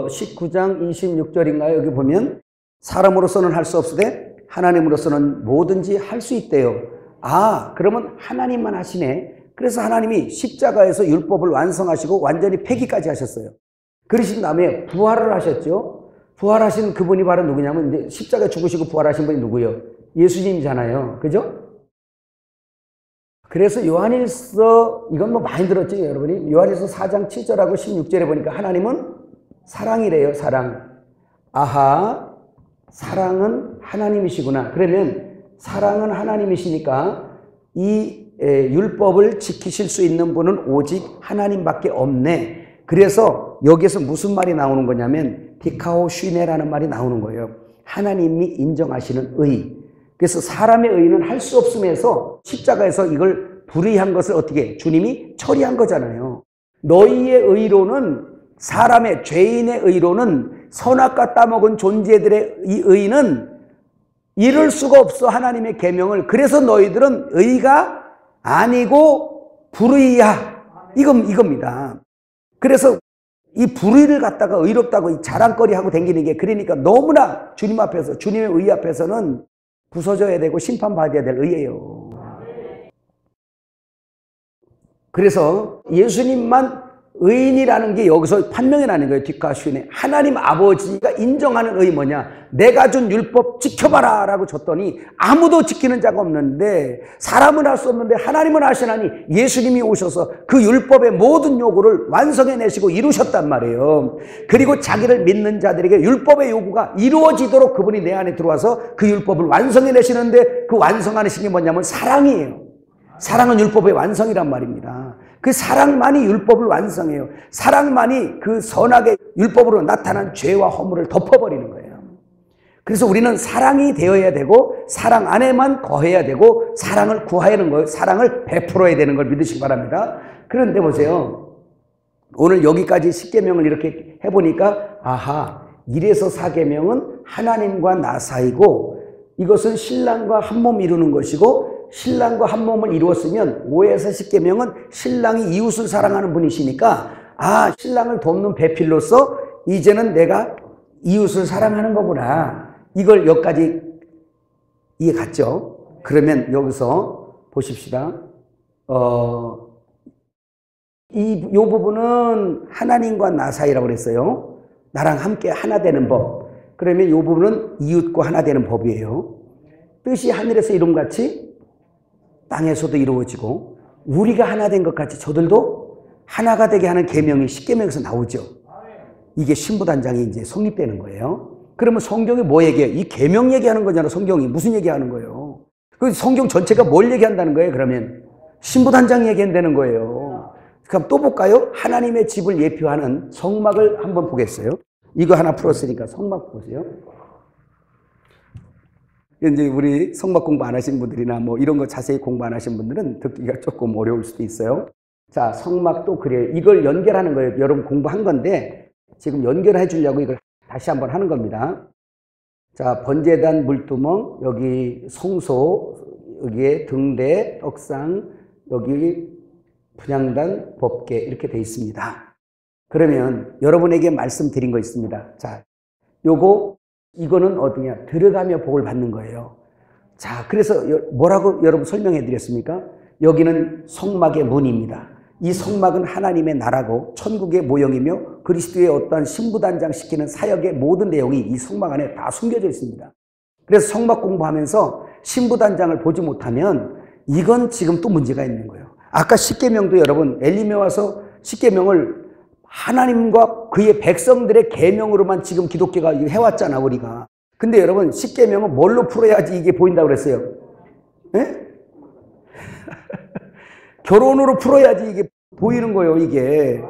19장 26절인가요? 여기 보면 사람으로서는 할 수 없으되 하나님으로서는 뭐든지 할 수 있대요. 아, 그러면 하나님만 하시네. 그래서 하나님이 십자가에서 율법을 완성하시고 완전히 폐기까지 하셨어요. 그러신 다음에 부활을 하셨죠. 부활하신 그분이 바로 누구냐면 이제 십자가에 죽으시고 부활하신 분이 누구예요? 예수님이잖아요. 그죠? 그래서 요한일서, 이건 뭐 많이 들었죠, 여러분이? 요한일서 4장 7절하고 16절에 보니까 하나님은 사랑이래요, 사랑. 아하, 사랑은 하나님이시구나. 그러면 사랑은 하나님이시니까 이 율법을 지키실 수 있는 분은 오직 하나님밖에 없네. 그래서 여기에서 무슨 말이 나오는 거냐면 디카오 슈네라는 말이 나오는 거예요. 하나님이 인정하시는 의. 그래서 사람의 의는 할 수 없음에서 십자가에서 이걸 불의한 것을 어떻게 주님이 처리한 거잖아요. 너희의 의로는, 사람의 죄인의 의로는, 선악과 따먹은 존재들의 이 의는 이룰 수가 없어, 하나님의 계명을. 그래서 너희들은 의가 아니고 불의야. 이겁니다. 그래서 이 불의를 갖다가 의롭다고 자랑거리 하고 다니는 게, 그러니까 너무나 주님 앞에서, 주님의 의 앞에서는 부서져야 되고 심판받아야 될 의예요. 그래서 예수님만 의인이라는 게 여기서 판명이 나는 거예요. 뒷가슈네. 하나님 아버지가 인정하는 의 뭐냐? 내가 준 율법 지켜봐라 라고 줬더니 아무도 지키는 자가 없는데, 사람은 할 수 없는데 하나님은 하시나니 예수님이 오셔서 그 율법의 모든 요구를 완성해내시고 이루셨단 말이에요. 그리고 자기를 믿는 자들에게 율법의 요구가 이루어지도록 그분이 내 안에 들어와서 그 율법을 완성해내시는데, 그 완성하시는 게 뭐냐면 사랑이에요. 사랑은 율법의 완성이란 말입니다. 그 사랑만이 율법을 완성해요. 사랑만이 그 선악의 율법으로 나타난 죄와 허물을 덮어버리는 거예요. 그래서 우리는 사랑이 되어야 되고, 사랑 안에만 거해야 되고, 사랑을 구하는 거예요. 사랑을 베풀어야 되는 걸 믿으시기 바랍니다. 그런데 보세요. 오늘 여기까지 십계명을 이렇게 해보니까, 아하, 1에서 4계명은 하나님과 나 사이고, 이것은 신랑과 한 몸 이루는 것이고, 신랑과 한 몸을 이루었으면 5에서 10계명은 신랑이 이웃을 사랑하는 분이시니까, 아, 신랑을 돕는 배필로서 이제는 내가 이웃을 사랑하는 거구나. 이걸 여기까지 이해 갔죠? 그러면 여기서 보십시다. 이 부분은 하나님과 나 사이라고 그랬어요. 나랑 함께 하나 되는 법. 그러면 이 부분은 이웃과 하나 되는 법이에요. 뜻이 하늘에서 이룬같이 땅에서도 이루어지고, 우리가 하나 된 것 같이 저들도 하나가 되게 하는 계명이 십계명에서 나오죠. 이게 신부단장이 이제 성립되는 거예요. 그러면 성경이 뭐 얘기해요? 이 계명 얘기하는 거잖아. 성경이 무슨 얘기하는 거예요? 그 성경 전체가 뭘 얘기한다는 거예요? 그러면 신부단장 얘기한다는 거예요. 그럼 또 볼까요? 하나님의 집을 예표하는 성막을 한번 보겠어요. 이거 하나 풀었으니까 성막 보세요. 이제 우리 성막 공부 안 하신 분들이나 뭐 이런 거 자세히 공부 안 하신 분들은 듣기가 조금 어려울 수도 있어요. 자, 성막도 그래요. 이걸 연결하는 거예요. 여러분 공부한 건데 지금 연결해 주려고 이걸 다시 한번 하는 겁니다. 자, 번제단 물두멍, 여기 성소, 여기에 등대, 떡상, 여기 분향단, 법궤 이렇게 돼 있습니다. 그러면 여러분에게 말씀드린 거 있습니다. 자, 이거는 어디냐? 들어가며 복을 받는 거예요. 자, 그래서 뭐라고 여러분 설명해 드렸습니까? 여기는 성막의 문입니다. 이 성막은 하나님의 나라고 천국의 모형이며 그리스도의 어떠한 신부단장 시키는 사역의 모든 내용이 이 성막 안에 다 숨겨져 있습니다. 그래서 성막 공부하면서 신부단장을 보지 못하면 이건 지금 또 문제가 있는 거예요. 아까 십계명도 여러분 엘림에 와서 십계명을 하나님과 그의 백성들의 계명으로만 지금 기독교가 해왔잖아 우리가. 근데 여러분 십계명은 뭘로 풀어야지 이게 보인다고 그랬어요? 예? 결혼으로 풀어야지 이게 보이는 거예요 이게.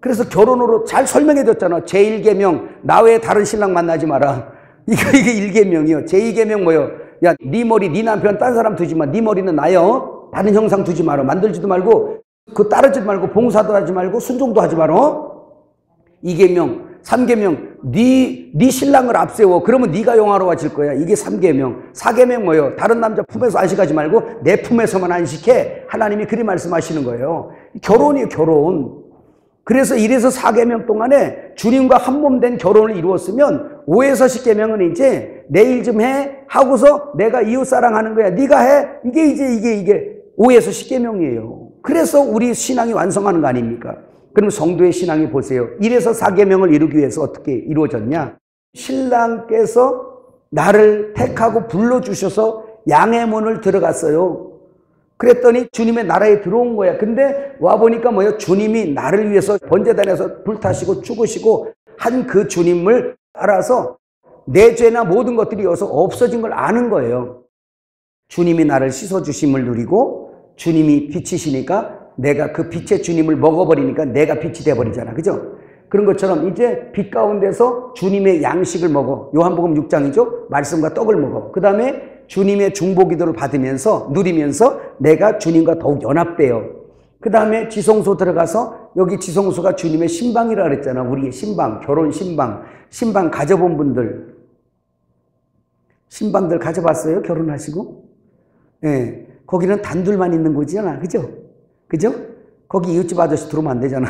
그래서 결혼으로 잘 설명해 줬잖아. 제1계명 나 외에 다른 신랑 만나지 마라. 이게 1계명이요. 제2계명 뭐요? 야, 네 머리 네 남편 딴 사람 두지 마. 네 머리는 나요. 다른 형상 두지 마라. 만들지도 말고 그 따르지 말고 봉사도 하지 말고 순종도 하지 마라. 2계명 3계명 네 신랑을 앞세워. 그러면 네가 영화로워질 거야. 이게 3계명 4계명 뭐요? 다른 남자 품에서 안식하지 말고 내 품에서만 안식해. 하나님이 그리 말씀하시는 거예요. 결혼이에요 결혼. 그래서 1에서 4계명 동안에 주님과 한 몸 된 결혼을 이루었으면 5에서 10계명은 이제 내일 좀 해 하고서 내가 이웃 사랑하는 거야. 네가 해. 이게 5에서 10계명이에요. 그래서 우리 신앙이 완성하는 거 아닙니까? 그럼 성도의 신앙이 보세요. 1에서 4계명을 이루기 위해서 어떻게 이루어졌냐? 신랑께서 나를 택하고 불러주셔서 양의 문을 들어갔어요. 그랬더니 주님의 나라에 들어온 거야. 근데 와보니까 뭐예요? 주님이 나를 위해서 번제단에서 불타시고 죽으시고 한 그 주님을 알아서 내 죄나 모든 것들이 여기서 없어진 걸 아는 거예요. 주님이 나를 씻어주심을 누리고 주님이 빛이시니까 내가 그 빛의 주님을 먹어버리니까 내가 빛이 돼버리잖아. 그죠? 그런 것처럼 이제 빛 가운데서 주님의 양식을 먹어. 요한복음 6장이죠. 말씀과 떡을 먹어. 그 다음에 주님의 중보기도를 받으면서 누리면서 내가 주님과 더욱 연합돼요. 그 다음에 지성소 들어가서 여기 지성소가 주님의 신방이라 그랬잖아. 우리의 신방, 결혼 신방. 신방 가져본 분들. 신방들 가져봤어요? 결혼하시고? 네. 거기는 단둘만 있는 곳이잖아. 그죠? 그죠? 거기 이웃집 아저씨 들어오면 안 되잖아.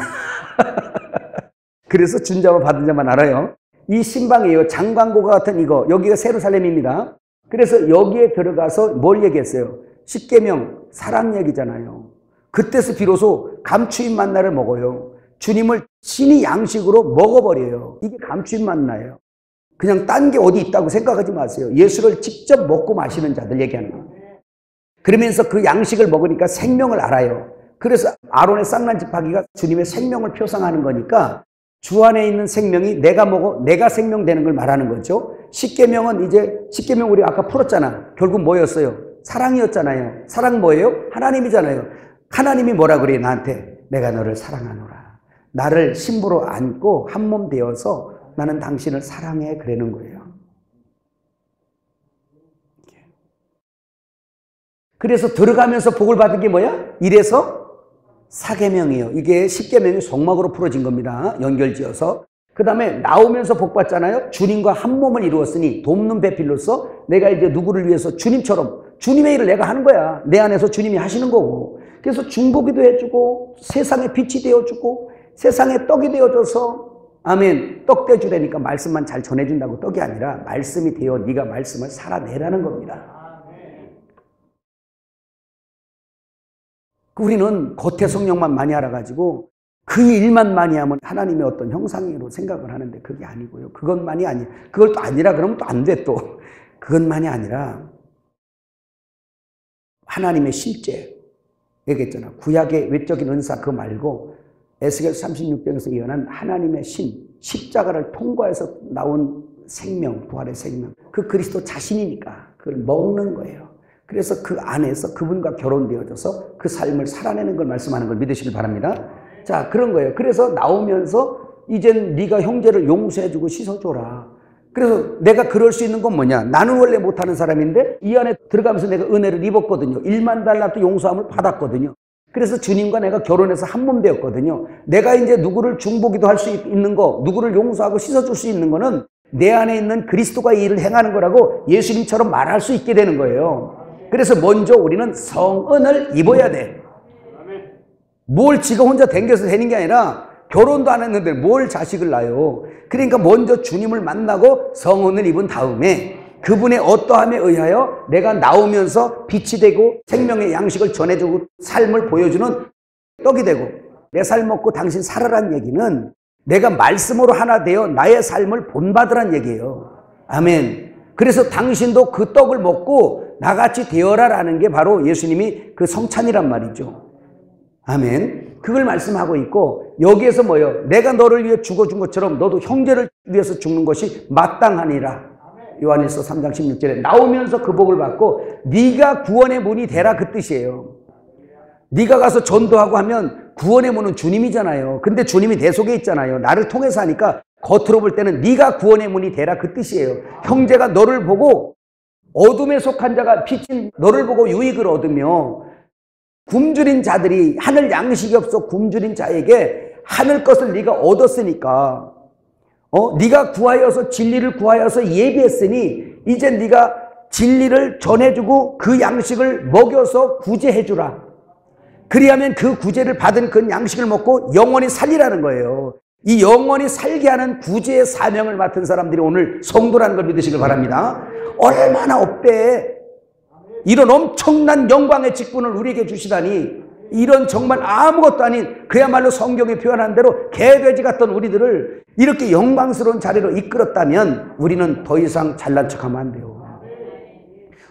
그래서 준 자와 받은 자만 알아요. 이 신방이에요. 장광고가 같은 이거. 여기가 예루살렘입니다. 그래서 여기에 들어가서 뭘 얘기했어요? 십계명 사랑 얘기잖아요. 그때서 비로소 감추인 만나를 먹어요. 주님을 신이 양식으로 먹어버려요. 이게 감추인 만나예요. 그냥 딴 게 어디 있다고 생각하지 마세요. 예수를 직접 먹고 마시는 자들 얘기하는 거예요. 그러면서 그 양식을 먹으니까 생명을 알아요. 그래서 아론의 쌍난지파기가 주님의 생명을 표상하는 거니까 주 안에 있는 생명이 내가 먹어 내가 생명되는 걸 말하는 거죠. 십계명은 이제 십계명 우리 아까 풀었잖아. 결국 뭐였어요? 사랑이었잖아요. 사랑 뭐예요? 하나님이잖아요. 하나님이 뭐라 그래요? 나한테 내가 너를 사랑하노라. 나를 신부로 안고 한 몸 되어서 나는 당신을 사랑해 그러는 거예요. 그래서 들어가면서 복을 받은 게 뭐야? 1에서 4계명이에요. 이게 10계명이 속막으로 풀어진 겁니다. 연결지어서. 그 다음에 나오면서 복 받잖아요. 주님과 한 몸을 이루었으니 돕는 배필로서 내가 이제 누구를 위해서 주님처럼 주님의 일을 내가 하는 거야. 내 안에서 주님이 하시는 거고. 그래서 중보기도 해주고 세상에 빛이 되어주고 세상에 떡이 되어줘서 아멘. 떡 떼주라니까 말씀만 잘 전해준다고 떡이 아니라 말씀이 되어 네가 말씀을 살아내라는 겁니다. 우리는 겉에 성령만 많이 알아가지고 그 일만 많이 하면 하나님의 어떤 형상으로 생각을 하는데 그게 아니고요. 그것만이 아니에요. 그걸 또 아니라 그러면 또 안 돼 또. 그것만이 아니라 하나님의 실제 얘기했잖아. 구약의 외적인 은사 그거 말고 에스겔 36장에서 예언한 하나님의 신, 십자가를 통과해서 나온 생명, 부활의 생명. 그 그리스도 자신이니까 그걸 먹는 거예요. 그래서 그 안에서 그분과 결혼되어져서 그 삶을 살아내는 걸 말씀하는 걸 믿으시길 바랍니다. 자, 그런 거예요. 그래서 나오면서 이젠 네가 형제를 용서해주고 씻어줘라. 그래서 내가 그럴 수 있는 건 뭐냐? 나는 원래 못하는 사람인데 이 안에 들어가면서 내가 은혜를 입었거든요. 1만 달란트 용서함을 받았거든요. 그래서 주님과 내가 결혼해서 한 몸 되었거든요. 내가 이제 누구를 중보기도 할 수 있는 거, 누구를 용서하고 씻어줄 수 있는 거는 내 안에 있는 그리스도가 이 일을 행하는 거라고 예수님처럼 말할 수 있게 되는 거예요. 그래서 먼저 우리는 성은을 입어야 돼. 뭘 지가 혼자 댕겨서 되는 게 아니라 결혼도 안 했는데 뭘 자식을 낳아요. 그러니까 먼저 주님을 만나고 성은을 입은 다음에 그분의 어떠함에 의하여 내가 나오면서 빛이 되고 생명의 양식을 전해주고 삶을 보여주는 떡이 되고 내 삶 먹고 당신 살아란 얘기는 내가 말씀으로 하나 되어 나의 삶을 본받으란 얘기예요. 아멘. 그래서 당신도 그 떡을 먹고 나같이 되어라라는 게 바로 예수님이 그 성찬이란 말이죠. 아멘. 그걸 말씀하고 있고 여기에서 뭐예요? 내가 너를 위해 죽어준 것처럼 너도 형제를 위해서 죽는 것이 마땅하니라. 요한일서 3장 16절에 나오면서 그 복을 받고 네가 구원의 문이 되라 그 뜻이에요. 네가 가서 전도하고 하면 구원의 문은 주님이잖아요. 근데 주님이 내 속에 있잖아요. 나를 통해서 하니까 겉으로 볼 때는 네가 구원의 문이 되라 그 뜻이에요. 형제가 너를 보고 어둠에 속한 자가 빛인 너를 보고 유익을 얻으며 굶주린 자들이 하늘 양식이 없어 굶주린 자에게 하늘 것을 네가 얻었으니까 네가 구하여서 진리를 구하여서 예비했으니 이제 네가 진리를 전해주고 그 양식을 먹여서 구제해주라. 그리하면 그 구제를 받은 그 양식을 먹고 영원히 살리라는 거예요. 이 영원히 살게 하는 구제의 사명을 맡은 사람들이 오늘 성도라는 걸 믿으시길 바랍니다. 얼마나 업대에 이런 엄청난 영광의 직분을 우리에게 주시다니 이런 정말 아무것도 아닌 그야말로 성경에 표현한 대로 개돼지 같던 우리들을 이렇게 영광스러운 자리로 이끌었다면 우리는 더 이상 잘난 척하면 안 돼요.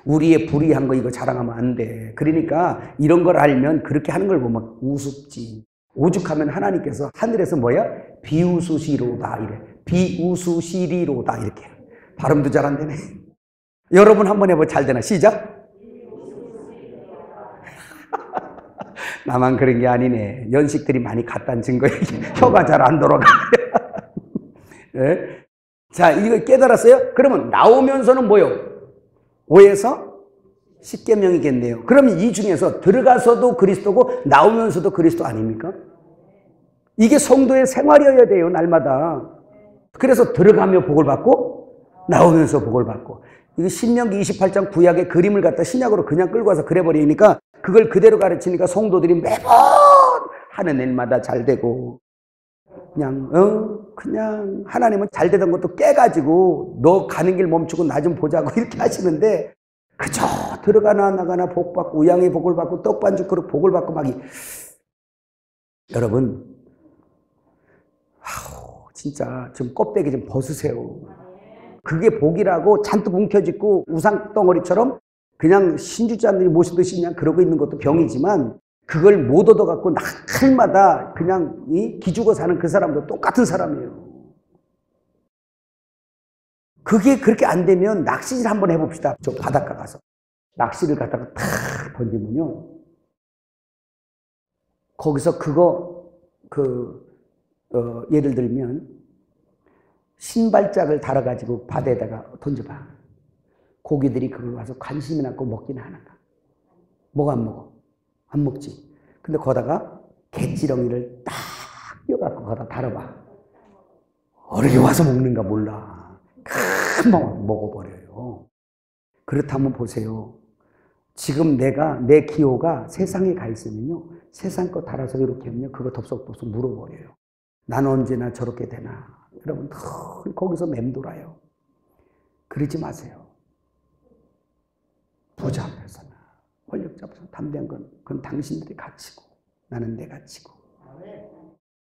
우리의 불의한 거 이거 자랑하면 안 돼. 그러니까 이런 걸 알면 그렇게 하는 걸 보면 우습지. 오죽하면 하나님께서 하늘에서 뭐야? 비웃으시로다 이래. 비웃으시리로다 이렇게. 발음도 잘 안 되네. 여러분 한번 해보 잘 되나? 시작. 나만 그런 게 아니네. 연식들이 많이 갔다는 증거에 혀가 잘 안 돌아가. 네? 자, 이거 깨달았어요? 그러면 나오면서는 뭐요? 5에서 10계명이겠네요. 그러면 이 중에서 들어가서도 그리스도고 나오면서도 그리스도 아닙니까? 이게 성도의 생활이어야 돼요, 날마다. 그래서 들어가며 복을 받고 나오면서 복을 받고. 이게 신명기 28장 구약의 그림을 갖다 신약으로 그냥 끌고 와서 그려버리니까 그걸 그대로 가르치니까 성도들이 매번 하는 일마다 잘 되고 그냥 하나님은 잘 되던 것도 깨가지고 너 가는 길 멈추고 나 좀 보자고 이렇게 하시는데 그저 들어가나 나가나 복 받고 우양의 복을 받고 떡반죽 그릇 복을 받고 막 여러분 진짜 좀 껍데기 좀 벗으세요. 그게 복이라고 잔뜩 움켜쥐고 우상덩어리처럼 그냥 신주자들이 모시듯이 그냥 그러고 있는 것도 병이지만 그걸 못 얻어갖고 날마다 그냥 기죽어 사는 그 사람도 똑같은 사람이에요. 그게 그렇게 안 되면 낚시질 한번 해봅시다. 저 바닷가 가서 낚시를 갖다가 탁 던지면요. 거기서 예를 들면 신발짝을 달아가지고 바다에다가 던져봐. 고기들이 그걸 와서 관심이 낳고 먹기는 하는가? 먹어 안 먹어? 안 먹지. 근데 거다가 갯지렁이를 딱 띄워갖고 거다 달아봐. 어떻게 와서 먹는가 몰라. 금방 먹어버려요. 그렇다면 보세요. 지금 내 기호가 세상에 가 있으면요. 세상 거 달아서 이렇게 하면 그거 덥석덥석 물어버려요. 난 언제나 저렇게 되나. 여러분 늘 거기서 맴돌아요. 그러지 마세요. 부자 앞에서나 권력자 앞에서 담대한 그건 당신들의 가치고 나는 내 가치고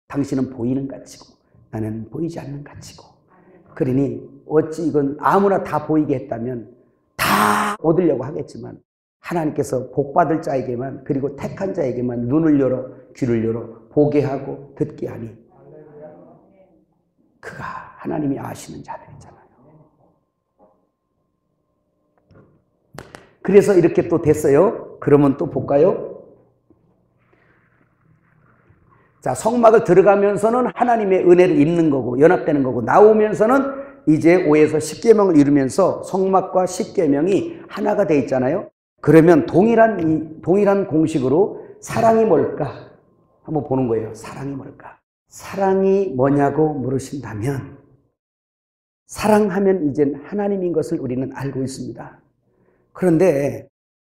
당신은 보이는 가치고 나는 보이지 않는 가치고 그러니 어찌 이건 아무나 다 보이게 했다면 다 얻으려고 하겠지만 하나님께서 복받을 자에게만 그리고 택한 자에게만 눈을 열어 귀를 열어 보게 하고 듣게 하니 그가 하나님이 아시는 자들이잖아요. 그래서 이렇게 또 됐어요. 그러면 또 볼까요? 자, 성막을 들어가면서는 하나님의 은혜를 입는 거고 연합되는 거고 나오면서는 이제 5에서 10계명을 이루면서 성막과 10계명이 하나가 돼 있잖아요. 그러면 동일한 공식으로 사랑이 뭘까? 한번 보는 거예요. 사랑이 뭘까? 사랑이 뭐냐고 물으신다면 사랑하면 이젠 하나님인 것을 우리는 알고 있습니다. 그런데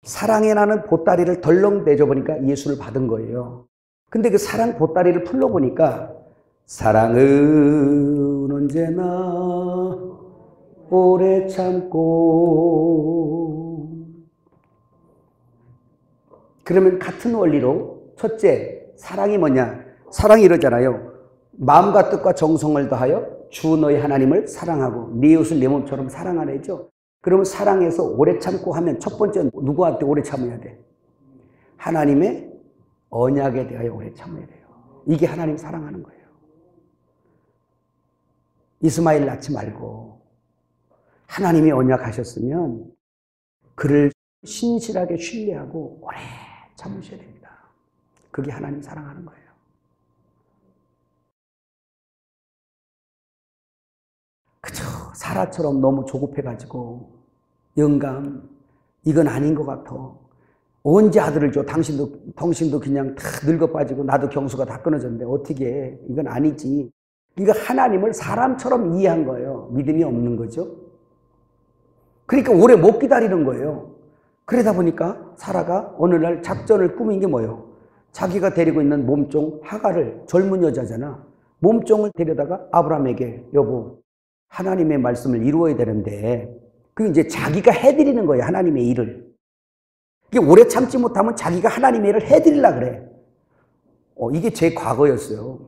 사랑에 나는 보따리를 덜렁 내줘보니까 예수를 받은 거예요. 근데 그 사랑 보따리를 풀러보니까 사랑은 언제나 오래 참고 그러면 같은 원리로 첫째 사랑이 뭐냐? 사랑이 이러잖아요. 마음과 뜻과 정성을 다하여 주 너희 하나님을 사랑하고 네 이웃을 내 몸처럼 사랑하래죠. 그러면 사랑해서 오래 참고 하면 첫 번째 누구한테 오래 참아야 돼? 하나님의 언약에 대하여 오래 참아야 돼요. 이게 하나님 사랑하는 거예요. 이스마엘 낳지 말고 하나님이 언약하셨으면 그를 신실하게 신뢰하고 오래 참으셔야 됩니다. 그게 하나님 사랑하는 거예요. 그저 사라처럼 너무 조급해가지고 영감 이건 아닌 것 같아. 언제 아들을 줘? 당신도 그냥 다 늙어 빠지고 나도 경수가 다 끊어졌는데 어떻게 해? 이건 아니지. 그러니까 하나님을 사람처럼 이해한 거예요. 믿음이 없는 거죠. 그러니까 오래 못 기다리는 거예요. 그러다 보니까 사라가 어느 날 작전을 꾸민 게 뭐예요? 자기가 데리고 있는 몸종 하가를, 젊은 여자잖아. 몸종을 데려다가 아브라함에게 여보 하나님의 말씀을 이루어야 되는데 그 이제 자기가 해드리는 거예요. 하나님의 일을. 이게 오래 참지 못하면 자기가 하나님의 일을 해드리려고 그래. 이게 제 과거였어요.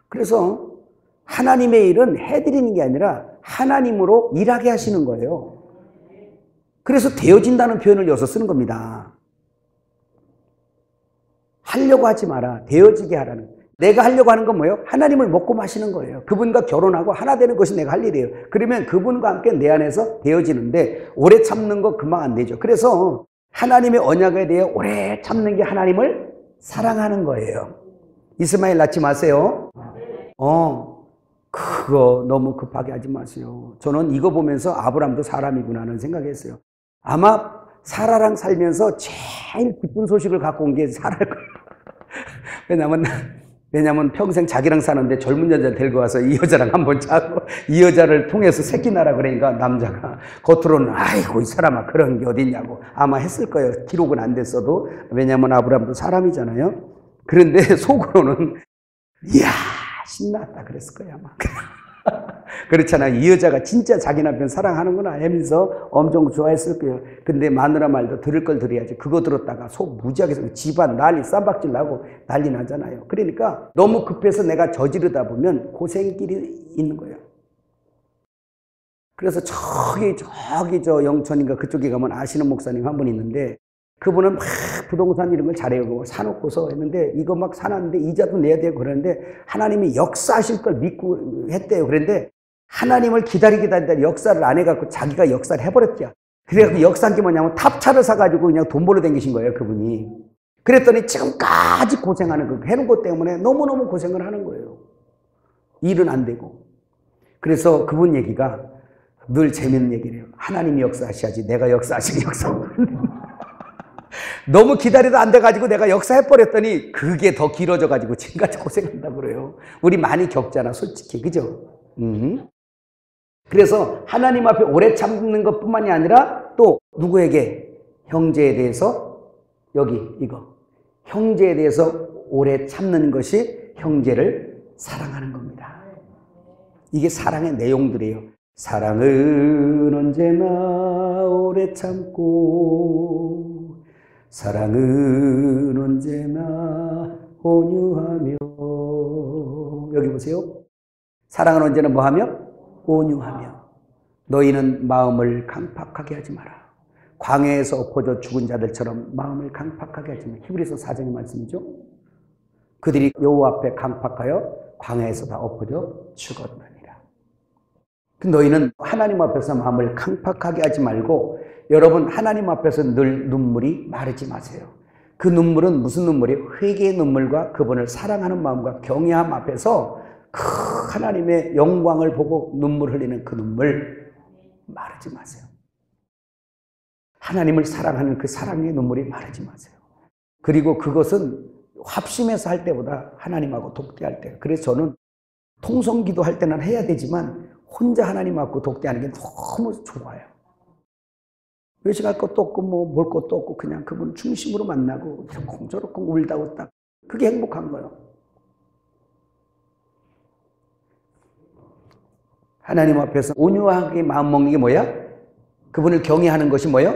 그래서 하나님의 일은 해드리는 게 아니라 하나님으로 일하게 하시는 거예요. 그래서 되어진다는 표현을 여기서 쓰는 겁니다. 하려고 하지 마라. 되어지게 하라는. 내가 하려고 하는 건 뭐예요? 하나님을 먹고 마시는 거예요. 그분과 결혼하고 하나 되는 것이 내가 할 일이에요. 그러면 그분과 함께 내 안에서 되어지는데 오래 참는 거 금방 안 되죠. 그래서 하나님의 언약에 대해 오래 참는 게 하나님을 사랑하는 거예요. 이스마엘 낳지 마세요. 그거 너무 급하게 하지 마세요. 저는 이거 보면서 아브람도 사람이구나 하는 생각했어요. 아마 사라랑 살면서 제일 기쁜 소식을 갖고 온 게 사라일 거예요. 왜냐면 평생 자기랑 사는데 젊은 여자를 데리고 와서 이 여자랑 한번 자고 이 여자를 통해서 새끼 나라 그러니까 남자가 겉으로는 아이고 이 사람아 그런 게 어딨냐고 아마 했을 거예요. 기록은 안 됐어도. 왜냐면 아브람도 사람이잖아요. 그런데 속으로는 이야 신났다 그랬을 거예요 아마. 그렇잖아요. 이 여자가 진짜 자기 남편 사랑하는구나 하면서 엄청 좋아했을 거예요. 근데 마누라 말도 들을 걸 들어야지. 그거 들었다가 속 무지하게 집안 난리 쌈박질 나고 난리 나잖아요. 그러니까 너무 급해서 내가 저지르다 보면 고생길이 있는 거예요. 그래서 저기 저 영천인가 그쪽에 가면 아시는 목사님 한 분 있는데 그분은 막 부동산 이런 걸 잘해요. 사놓고서 했는데 이거 막 사놨는데 이자도 내야 되고 그러는데 하나님이 역사하실 걸 믿고 했대요. 그런데 하나님을 기다리다 역사를 안 해갖고 자기가 역사를 해버렸죠. 그래서 역사한 게 뭐냐면 탑차를 사가지고 그냥 돈 벌러 다니신 거예요. 그분이. 그랬더니 지금까지 고생하는 거 해놓은 것 때문에 너무너무 고생을 하는 거예요. 일은 안 되고. 그래서 그분 얘기가 늘 재밌는 얘기를 해요. 하나님이 역사하셔야지 내가 역사하시는 역사. 너무 기다려도 안 돼가지고 내가 역사해버렸더니 그게 더 길어져가지고 지금까지 고생한다고 그래요. 우리 많이 겪잖아 솔직히. 그죠? 그래서 하나님 앞에 오래 참는 것뿐만이 아니라 또 누구에게? 형제에 대해서 여기 이거 형제에 대해서 오래 참는 것이 형제를 사랑하는 겁니다. 이게 사랑의 내용들이에요. 사랑은 언제나 오래 참고 사랑은 언제나 온유하며. 여기 보세요. 사랑은 언제나 뭐하며? 온유하며. 너희는 마음을 강팍하게 하지 마라. 광야에서 엎어져 죽은 자들처럼 마음을 강팍하게 하지 마라. 히브리서 4장의 말씀이죠. 그들이 여호와 앞에 강팍하여 광야에서 다 엎어져 죽었느니라. 너희는 하나님 앞에서 마음을 강팍하게 하지 말고 여러분 하나님 앞에서 늘 눈물이 마르지 마세요. 그 눈물은 무슨 눈물이에요? 회개의 눈물과 그분을 사랑하는 마음과 경외함 앞에서 그 하나님의 영광을 보고 눈물 흘리는 그 눈물 마르지 마세요. 하나님을 사랑하는 그 사랑의 눈물이 마르지 마세요. 그리고 그것은 합심해서 할 때보다 하나님하고 독대할 때. 그래서 저는 통성기도 할 때는 해야 되지만 혼자 하나님하고 독대하는 게 너무 좋아요. 외식할 것도 없고 볼 것도 없고 그냥 그분 중심으로 만나고 저렇게 울다 웃다. 그게 행복한 거예요. 하나님 앞에서 온유하게 마음먹는 게 뭐야? 그분을 경외하는 것이 뭐예요?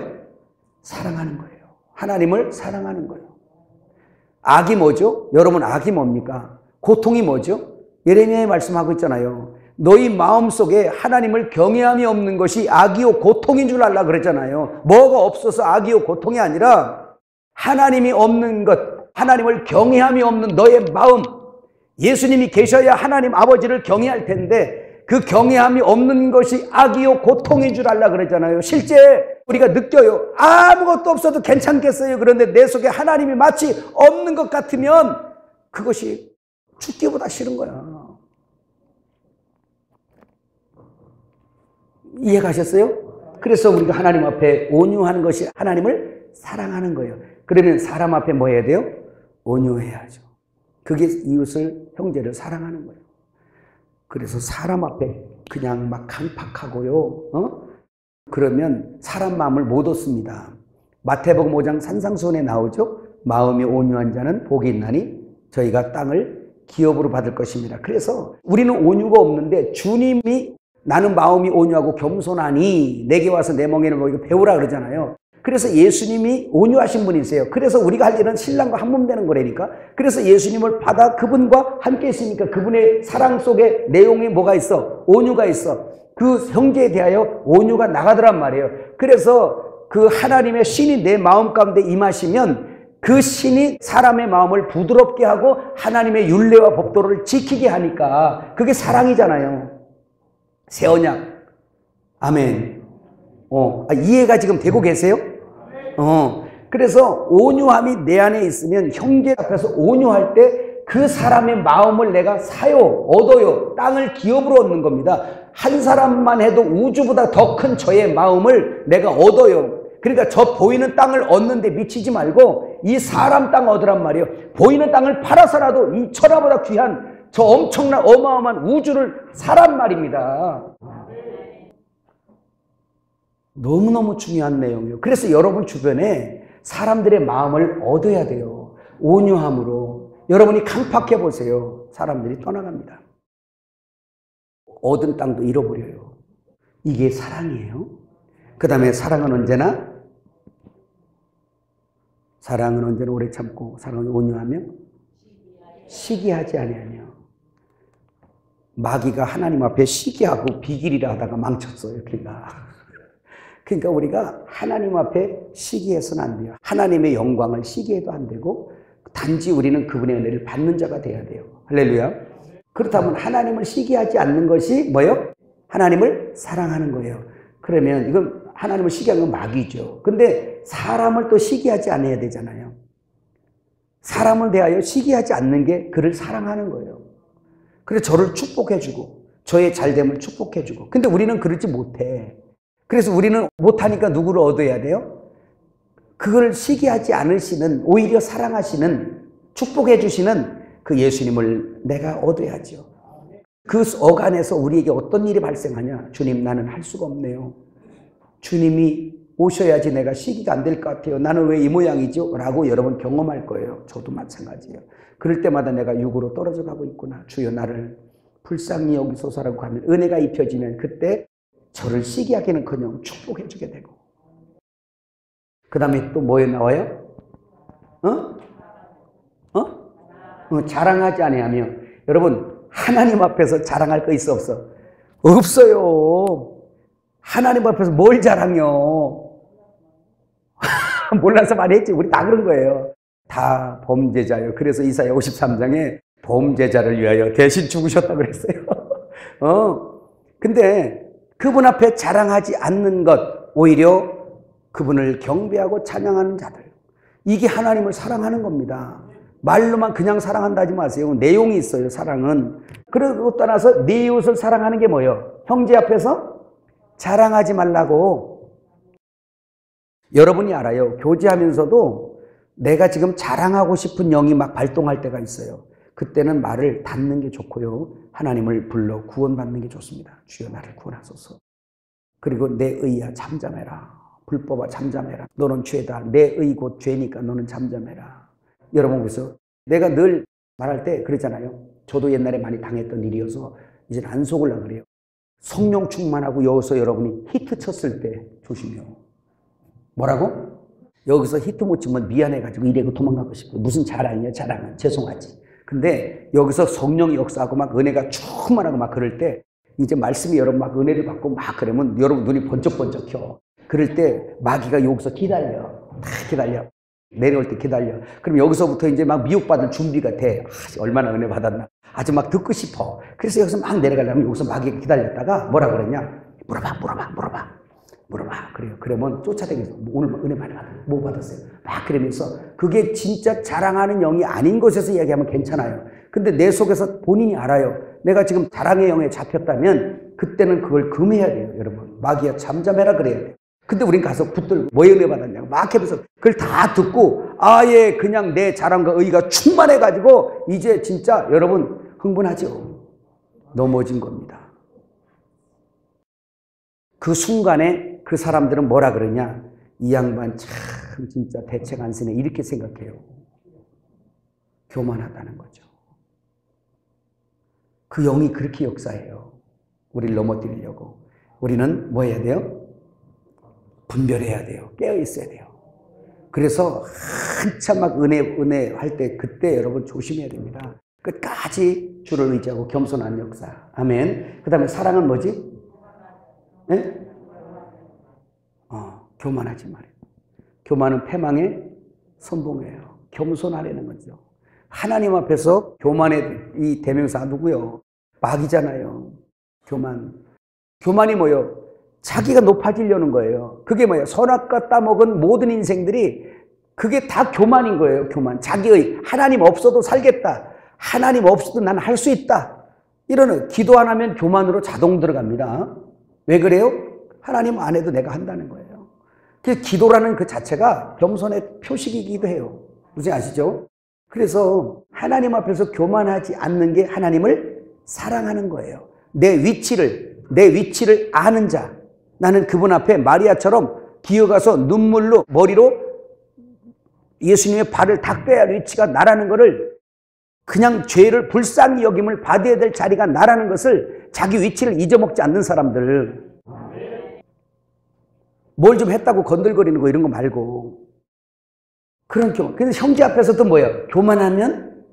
사랑하는 거예요. 하나님을 사랑하는 거예요. 악이 뭐죠? 여러분 악이 뭡니까? 고통이 뭐죠? 예레미야에 말씀하고 있잖아요. 너희 마음속에 하나님을 경외함이 없는 것이 악이요 고통인 줄 알라 그랬잖아요. 뭐가 없어서 악이요 고통이 아니라 하나님이 없는 것, 하나님을 경외함이 없는 너의 마음, 예수님이 계셔야 하나님 아버지를 경외할 텐데 그 경외함이 없는 것이 악이요 고통인 줄 알라 그랬잖아요. 실제 우리가 느껴요. 아무것도 없어도 괜찮겠어요. 그런데 내 속에 하나님이 마치 없는 것 같으면 그것이 죽기보다 싫은 거야. 이해가셨어요? 그래서 우리가 하나님 앞에 온유하는 것이 하나님을 사랑하는 거예요. 그러면 사람 앞에 뭐 해야 돼요? 온유해야죠. 그게 이웃을, 형제를 사랑하는 거예요. 그래서 사람 앞에 그냥 막 강팍하고요. 그러면 사람 마음을 못 얻습니다. 마태복음 5장 산상수훈에 나오죠. 마음이 온유한 자는 복이 있나니 저희가 땅을 기업으로 받을 것입니다. 그래서 우리는 온유가 없는데 주님이 나는 마음이 온유하고 겸손하니 내게 와서 내 멍에를 먹이고 배우라 그러잖아요. 그래서 예수님이 온유하신 분이세요. 그래서 우리가 할 일은 신랑과 한 몸 되는 거라니까. 그래서 예수님을 받아 그분과 함께 있으니까 그분의 사랑 속에 내용이 뭐가 있어? 온유가 있어. 그 형제에 대하여 온유가 나가더란 말이에요. 그래서 그 하나님의 신이 내 마음 가운데 임하시면 그 신이 사람의 마음을 부드럽게 하고 하나님의 율례와 법도를 지키게 하니까 그게 사랑이잖아요. 새 언약. 아멘. 이해가 지금 되고 계세요? 그래서 온유함이 내 안에 있으면 형제 앞에서 온유할 때 그 사람의 마음을 내가 사요, 얻어요. 땅을 기업으로 얻는 겁니다. 한 사람만 해도 우주보다 더 큰 저의 마음을 내가 얻어요. 그러니까 저 보이는 땅을 얻는데 미치지 말고 이 사람 땅 얻으란 말이에요. 보이는 땅을 팔아서라도 이 천하보다 귀한 저 엄청난 어마어마한 우주를 사란 말입니다. 너무너무 중요한 내용이에요. 그래서 여러분 주변에 사람들의 마음을 얻어야 돼요. 온유함으로. 여러분이 강팍해 보세요. 사람들이 떠나갑니다. 얻은 땅도 잃어버려요. 이게 사랑이에요. 그 다음에 사랑은 언제나 오래 참고 사랑은 온유하며 시기하지 아니하며. 마귀가 하나님 앞에 시기하고 비길이라 하다가 망쳤어요. 그러니까 우리가 하나님 앞에 시기해서는 안 돼요. 하나님의 영광을 시기해도 안 되고 단지 우리는 그분의 은혜를 받는 자가 돼야 돼요. 할렐루야. 그렇다면 하나님을 시기하지 않는 것이 뭐예요? 하나님을 사랑하는 거예요. 그러면 이건 하나님을 시기하는 건 마귀죠. 근데 사람을 또 시기하지 않아야 되잖아요. 사람을 대하여 시기하지 않는 게 그를 사랑하는 거예요. 그래서 저를 축복해주고 저의 잘됨을 축복해주고. 근데 우리는 그러지 못해. 그래서 우리는 못하니까 누구를 얻어야 돼요? 그걸 시기하지 않으시는, 오히려 사랑하시는, 축복해주시는 그 예수님을 내가 얻어야죠. 그 어간에서 우리에게 어떤 일이 발생하냐? 주님, 나는 할 수가 없네요. 주님이 오셔야지 내가 시기가 안 될 것 같아요. 나는 왜 이 모양이죠? 라고 여러분 경험할 거예요. 저도 마찬가지예요. 그럴 때마다 내가 육으로 떨어져 가고 있구나. 주여 나를 불쌍히 여기소서라고 하면 은혜가 입혀지면 그때 저를 시기하기는커녕 축복해 주게 되고. 그 다음에 또 뭐에 나와요? 자랑하지 아니하며. 여러분 하나님 앞에서 자랑할 거 있어 없어? 없어요. 하나님 앞에서 뭘 자랑요? 몰라서 말했지. 우리 다 그런 거예요. 다 범죄자예요. 그래서 이사야 53장에 범죄자를 위하여 대신 죽으셨다고 그랬어요. 근데 그분 앞에 자랑하지 않는 것, 오히려 그분을 경배하고 찬양하는 자들. 이게 하나님을 사랑하는 겁니다. 말로만 그냥 사랑한다 하지 마세요. 내용이 있어요, 사랑은. 그리고 떠나서 네 이웃을 사랑하는 게 뭐예요? 형제 앞에서 자랑하지 말라고. 여러분이 알아요. 교제하면서도 내가 지금 자랑하고 싶은 영이 막 발동할 때가 있어요. 그때는 말을 닫는 게 좋고요. 하나님을 불러 구원받는 게 좋습니다. 주여 나를 구원하소서. 그리고 내 의야 잠잠해라. 불법아 잠잠해라. 너는 죄다. 내 의 곧 죄니까 너는 잠잠해라. 여러분 그래서 내가 늘 말할 때 그러잖아요. 저도 옛날에 많이 당했던 일이어서 이제는 안 속으려고 그래요. 성령 충만하고 여기서 여러분이 히트 쳤을 때 조심해요. 뭐라고? 여기서 히트 못 치면 미안해가지고 이래고 도망가고 싶어. 무슨 자랑이야 자랑은. 죄송하지. 근데 여기서 성령이 역사하고 막 은혜가 충만하고 막 그럴 때 이제 말씀이 여러분 막 은혜를 받고 막 그러면 여러분 눈이 번쩍번쩍 켜. 그럴 때 마귀가 여기서 기다려. 다 기다려. 내려올 때 기다려. 그럼 여기서부터 이제 막 미혹받을 준비가 돼. 얼마나 은혜 받았나. 아주 막 듣고 싶어. 그래서 여기서 막 내려가려면 여기서 마귀가 기다렸다가 뭐라 그랬냐? 물어봐. 그래요. 그러면 쫓아다니면서 오늘 은혜 많이 받았어요. 뭐 받았어요? 막 그러면서 그게 진짜 자랑하는 영이 아닌 곳에서 이야기하면 괜찮아요. 근데 내 속에서 본인이 알아요. 내가 지금 자랑의 영에 잡혔다면 그때는 그걸 금해야 돼요, 여러분. 마귀야 잠잠해라 그래야 돼요. 근데 우린 가서 붙들고 뭐 은혜 받았냐고 막 하면서 그걸 다 듣고 아예 그냥 내 자랑과 의의가 충만해가지고 이제 진짜 여러분 흥분하죠. 넘어진 겁니다. 그 순간에 그 사람들은 뭐라 그러냐? 이 양반 참 진짜 대책 안 쓰네 이렇게 생각해요. 교만하다는 거죠. 그 영이 그렇게 역사해요. 우리를 넘어뜨리려고. 우리는 뭐 해야 돼요? 분별해야 돼요. 깨어 있어야 돼요. 그래서 한참 막 은혜 할 때 그때 여러분 조심해야 됩니다. 끝까지 주를 의지하고 겸손한 역사. 아멘. 그 다음에 사랑은 뭐지? 네? 교만하지 말아요. 교만은 패망의 선봉이에요. 겸손하려는 거죠. 하나님 앞에서 교만의 이 대명사 누구요? 마귀잖아요. 교만이 뭐예요? 자기가 높아지려는 거예요. 그게 뭐예요? 선악과 따먹은 모든 인생들이 그게 다 교만인 거예요. 교만. 자기의 하나님 없어도 살겠다. 하나님 없어도 난 할 수 있다. 이러는 기도 안 하면 교만으로 자동 들어갑니다. 왜 그래요? 하나님 안 해도 내가 한다는 거예요. 그 기도라는 그 자체가 겸손의 표식이기도 해요. 무슨 아시죠? 그래서 하나님 앞에서 교만하지 않는 게 하나님을 사랑하는 거예요. 내 위치를 아는 자. 나는 그분 앞에 마리아처럼 기어가서 눈물로 머리로 예수님의 발을 닦아야 할 위치가 나라는 것을 그냥 죄를 불쌍히 여김을 받아야 될 자리가 나라는 것을 자기 위치를 잊어먹지 않는 사람들. 뭘 좀 했다고 건들거리는 거 이런 거 말고 그런 교만. 근데 형제 앞에서도 뭐예요? 교만하면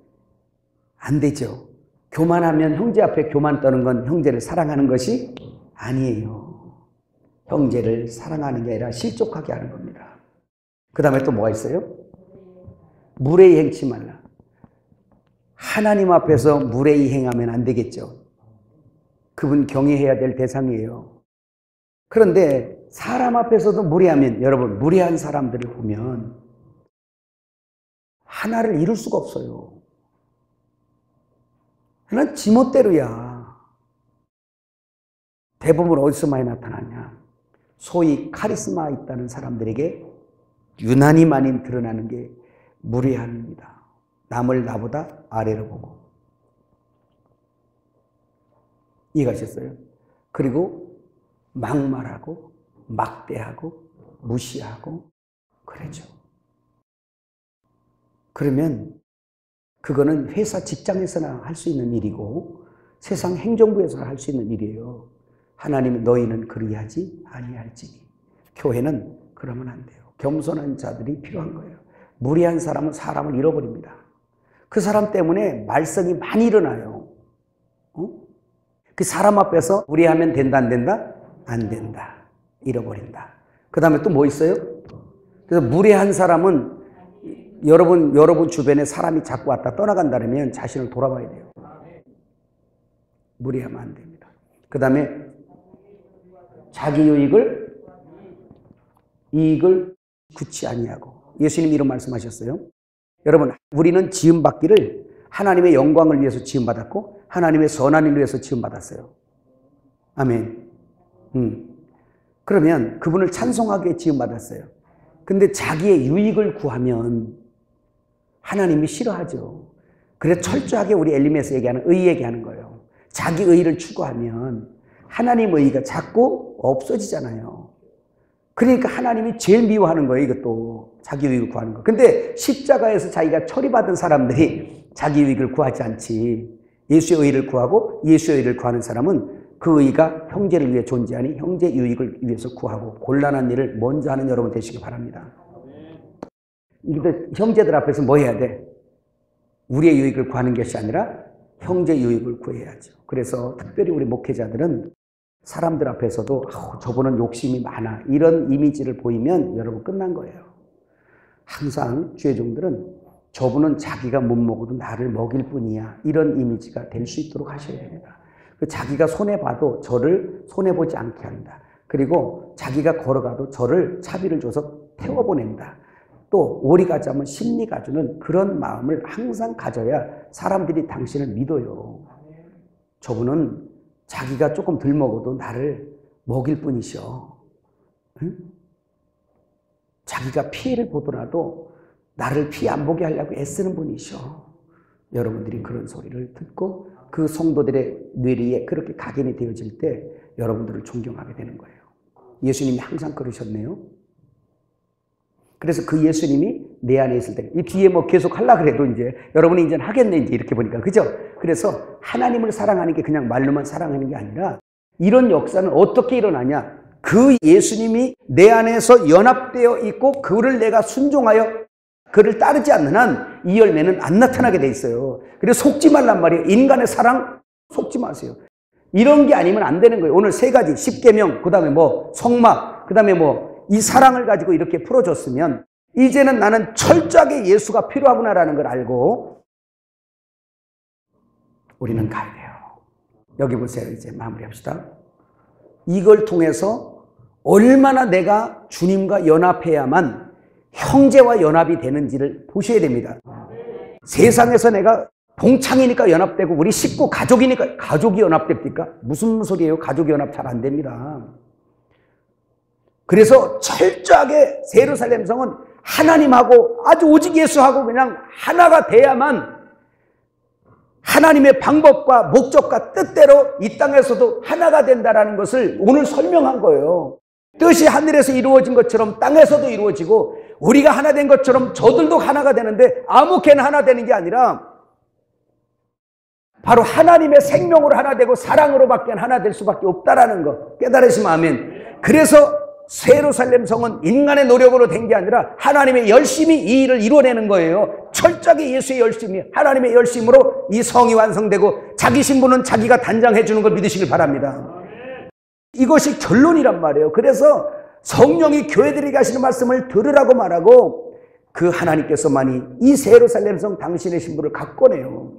안 되죠. 교만하면 형제 앞에 교만 떠는 건 형제를 사랑하는 것이 아니에요. 형제를 사랑하는 게 아니라 실족하게 하는 겁니다. 그 다음에 또 뭐가 있어요? 무례히 행치 말라. 하나님 앞에서 무례히 행하면 안 되겠죠. 그분 경외해야 될 대상이에요. 그런데 사람 앞에서도 무례하면 여러분 무례한 사람들을 보면 하나를 이룰 수가 없어요. 하나는 지멋대로야. 대부분 어디서 많이 나타나냐? 소위 카리스마 있다는 사람들에게 유난히 많이 드러나는 게 무례함입니다. 남을 나보다 아래로 보고. 이해가셨어요? 그리고 막말하고 막대하고 무시하고 그러죠. 그러면 그거는 회사 직장에서나 할 수 있는 일이고 세상 행정부에서나 할 수 있는 일이에요. 하나님이 너희는 그리하지 아니할지니. 교회는 그러면 안 돼요. 겸손한 자들이 필요한 거예요. 무례한 사람은 사람을 잃어버립니다. 그 사람 때문에 말썽이 많이 일어나요. 그 사람 앞에서 무례하면 된다 안 된다? 안 된다. 잃어버린다. 그 다음에 또 뭐 있어요? 그래서 무례한 사람은 여러분 주변에 사람이 자꾸 왔다 떠나간다면 자신을 돌아봐야 돼요. 무례하면 안 됩니다. 그 다음에 자기 이익을 굳이 아니하고. 예수님이 이런 말씀하셨어요. 여러분, 우리는 지음받기를 하나님의 영광을 위해서 지음받았고 하나님의 선한 일을 위해서 지음받았어요. 아멘. 그러면 그분을 찬송하게 지음받았어요. 근데 자기의 유익을 구하면 하나님이 싫어하죠. 그래서 철저하게 우리 엘리메스 얘기하는 의 얘기하는 거예요. 자기 의의를 추구하면 하나님 의의가 자꾸 없어지잖아요. 그러니까 하나님이 제일 미워하는 거예요. 이것도 자기 유익을 구하는 거. 근데 십자가에서 자기가 처리받은 사람들이 자기 유익을 구하지 않지. 예수의 의의를 구하고 예수의 의의를 구하는 사람은 그 의의가 형제를 위해 존재하니 형제 유익을 위해서 구하고 곤란한 일을 먼저 하는 여러분 되시기 바랍니다. 근데 형제들 앞에서 뭐 해야 돼? 우리의 유익을 구하는 것이 아니라 형제 유익을 구해야죠. 그래서 특별히 우리 목회자들은 사람들 앞에서도 저분은 욕심이 많아 이런 이미지를 보이면 여러분 끝난 거예요. 항상 주의 종들은 저분은 자기가 못 먹어도 나를 먹일 뿐이야 이런 이미지가 될 수 있도록 하셔야 됩니다. 자기가 손해봐도 저를 손해보지 않게 한다. 그리고 자기가 걸어가도 저를 차비를 줘서 태워보낸다. 또 오리가 잡은 심리가 주는 그런 마음을 항상 가져야 사람들이 당신을 믿어요. 저분은 자기가 조금 덜 먹어도 나를 먹일 뿐이셔. 응? 자기가 피해를 보더라도 나를 피해 안 보게 하려고 애쓰는 분이셔. 여러분들이 그런 소리를 듣고 그 성도들의 뇌리에 그렇게 각인이 되어질 때 여러분들을 존경하게 되는 거예요. 예수님이 항상 그러셨네요. 그래서 그 예수님이 내 안에 있을 때, 이 뒤에 뭐 계속 하려고 그래도 이제, 여러분이 이제 하겠네, 이제 이렇게 보니까. 그죠? 그래서 하나님을 사랑하는 게 그냥 말로만 사랑하는 게 아니라, 이런 역사는 어떻게 일어나냐? 그 예수님이 내 안에서 연합되어 있고, 그를 내가 순종하여 그를 따르지 않는 한 이 열매는 안 나타나게 돼 있어요. 그래서 속지 말란 말이에요. 인간의 사랑, 속지 마세요. 이런 게 아니면 안 되는 거예요. 오늘 3가지, 10계명, 그 다음에 뭐, 성막, 그 다음에 뭐, 이 사랑을 가지고 이렇게 풀어줬으면 이제는 나는 철저하게 예수가 필요하구나라는 걸 알고 우리는 가야 돼요. 여기 보세요. 이제 마무리합시다. 이걸 통해서 얼마나 내가 주님과 연합해야만 형제와 연합이 되는지를 보셔야 됩니다. 세상에서 내가 동창이니까 연합되고 우리 식구 가족이니까 가족이 연합됩니까? 무슨 소리예요? 가족이 연합 잘 안 됩니다. 그래서 철저하게 예루살렘 성은 하나님하고 아주 오직 예수하고 그냥 하나가 돼야만 하나님의 방법과 목적과 뜻대로 이 땅에서도 하나가 된다는 것을 오늘 설명한 거예요. 뜻이 하늘에서 이루어진 것처럼 땅에서도 이루어지고 우리가 하나 된 것처럼 저들도 하나가 되는데 아무개나 하나 되는 게 아니라 바로 하나님의 생명으로 하나 되고 사랑으로밖에 하나 될 수밖에 없다라는 거 깨달으시면 아멘. 그래서 예루살렘 성은 인간의 노력으로 된 게 아니라 하나님의 열심이 이 일을 이루어내는 거예요. 철저하게 예수의 열심이 하나님의 열심으로 이 성이 완성되고 자기 신분은 자기가 단장해 주는 걸 믿으시길 바랍니다. 이것이 결론이란 말이에요. 그래서 성령이 교회들에게 하시는 말씀을 들으라고 말하고 그 하나님께서만이 이 예루살렘 성 당신의 신분을 갖고네요.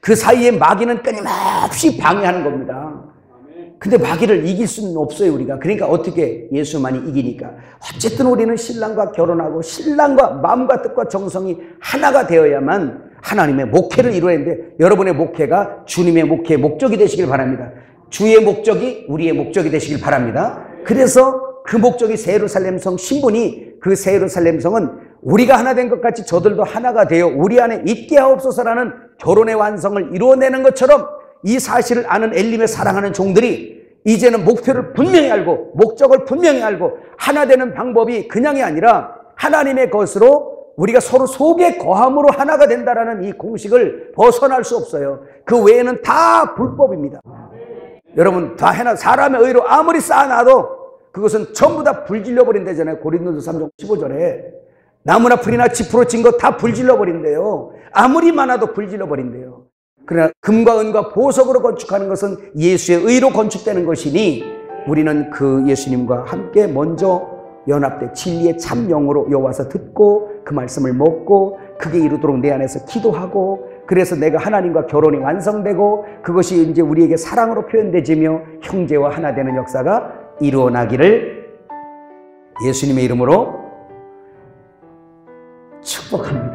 그 사이에 마귀는 끊임없이 방해하는 겁니다. 근데 마귀를 이길 수는 없어요, 우리가. 그러니까 어떻게 예수만이 이기니까. 어쨌든 우리는 신랑과 결혼하고 신랑과 마음과 뜻과 정성이 하나가 되어야만 하나님의 목회를 이루어내는데 여러분의 목회가 주님의 목회의 목적이 되시길 바랍니다. 주의 목적이 우리의 목적이 되시길 바랍니다. 그래서 그 목적이 예루살렘 성 신분이 그 예루살렘 성은 우리가 하나 된 것 같이 저들도 하나가 되어 우리 안에 있게 하옵소서라는 결혼의 완성을 이루어내는 것처럼 이 사실을 아는 엘림의 사랑하는 종들이 이제는 목표를 분명히 알고 목적을 분명히 알고 하나 되는 방법이 그냥이 아니라 하나님의 것으로 우리가 서로 속에 거함으로 하나가 된다라는 이 공식을 벗어날 수 없어요. 그 외에는 다 불법입니다. 여러분 다 해놔 사람의 의로 아무리 쌓아놔도 그것은 전부 다 불질러 버린다잖아요. 고린도서 3장 15절에 나무나 풀이나 지푸로 진 거 다 불질러 버린대요. 아무리 많아도 불질러 버린대요. 그러나 금과 은과 보석으로 건축하는 것은 예수의 의로 건축되는 것이니 우리는 그 예수님과 함께 먼저 연합돼 진리의 참 영으로 여와서 듣고 그 말씀을 먹고 그게 이루도록 내 안에서 기도하고 그래서 내가 하나님과 결혼이 완성되고 그것이 이제 우리에게 사랑으로 표현되지며 형제와 하나 되는 역사가 이루어나기를 예수님의 이름으로 축복합니다.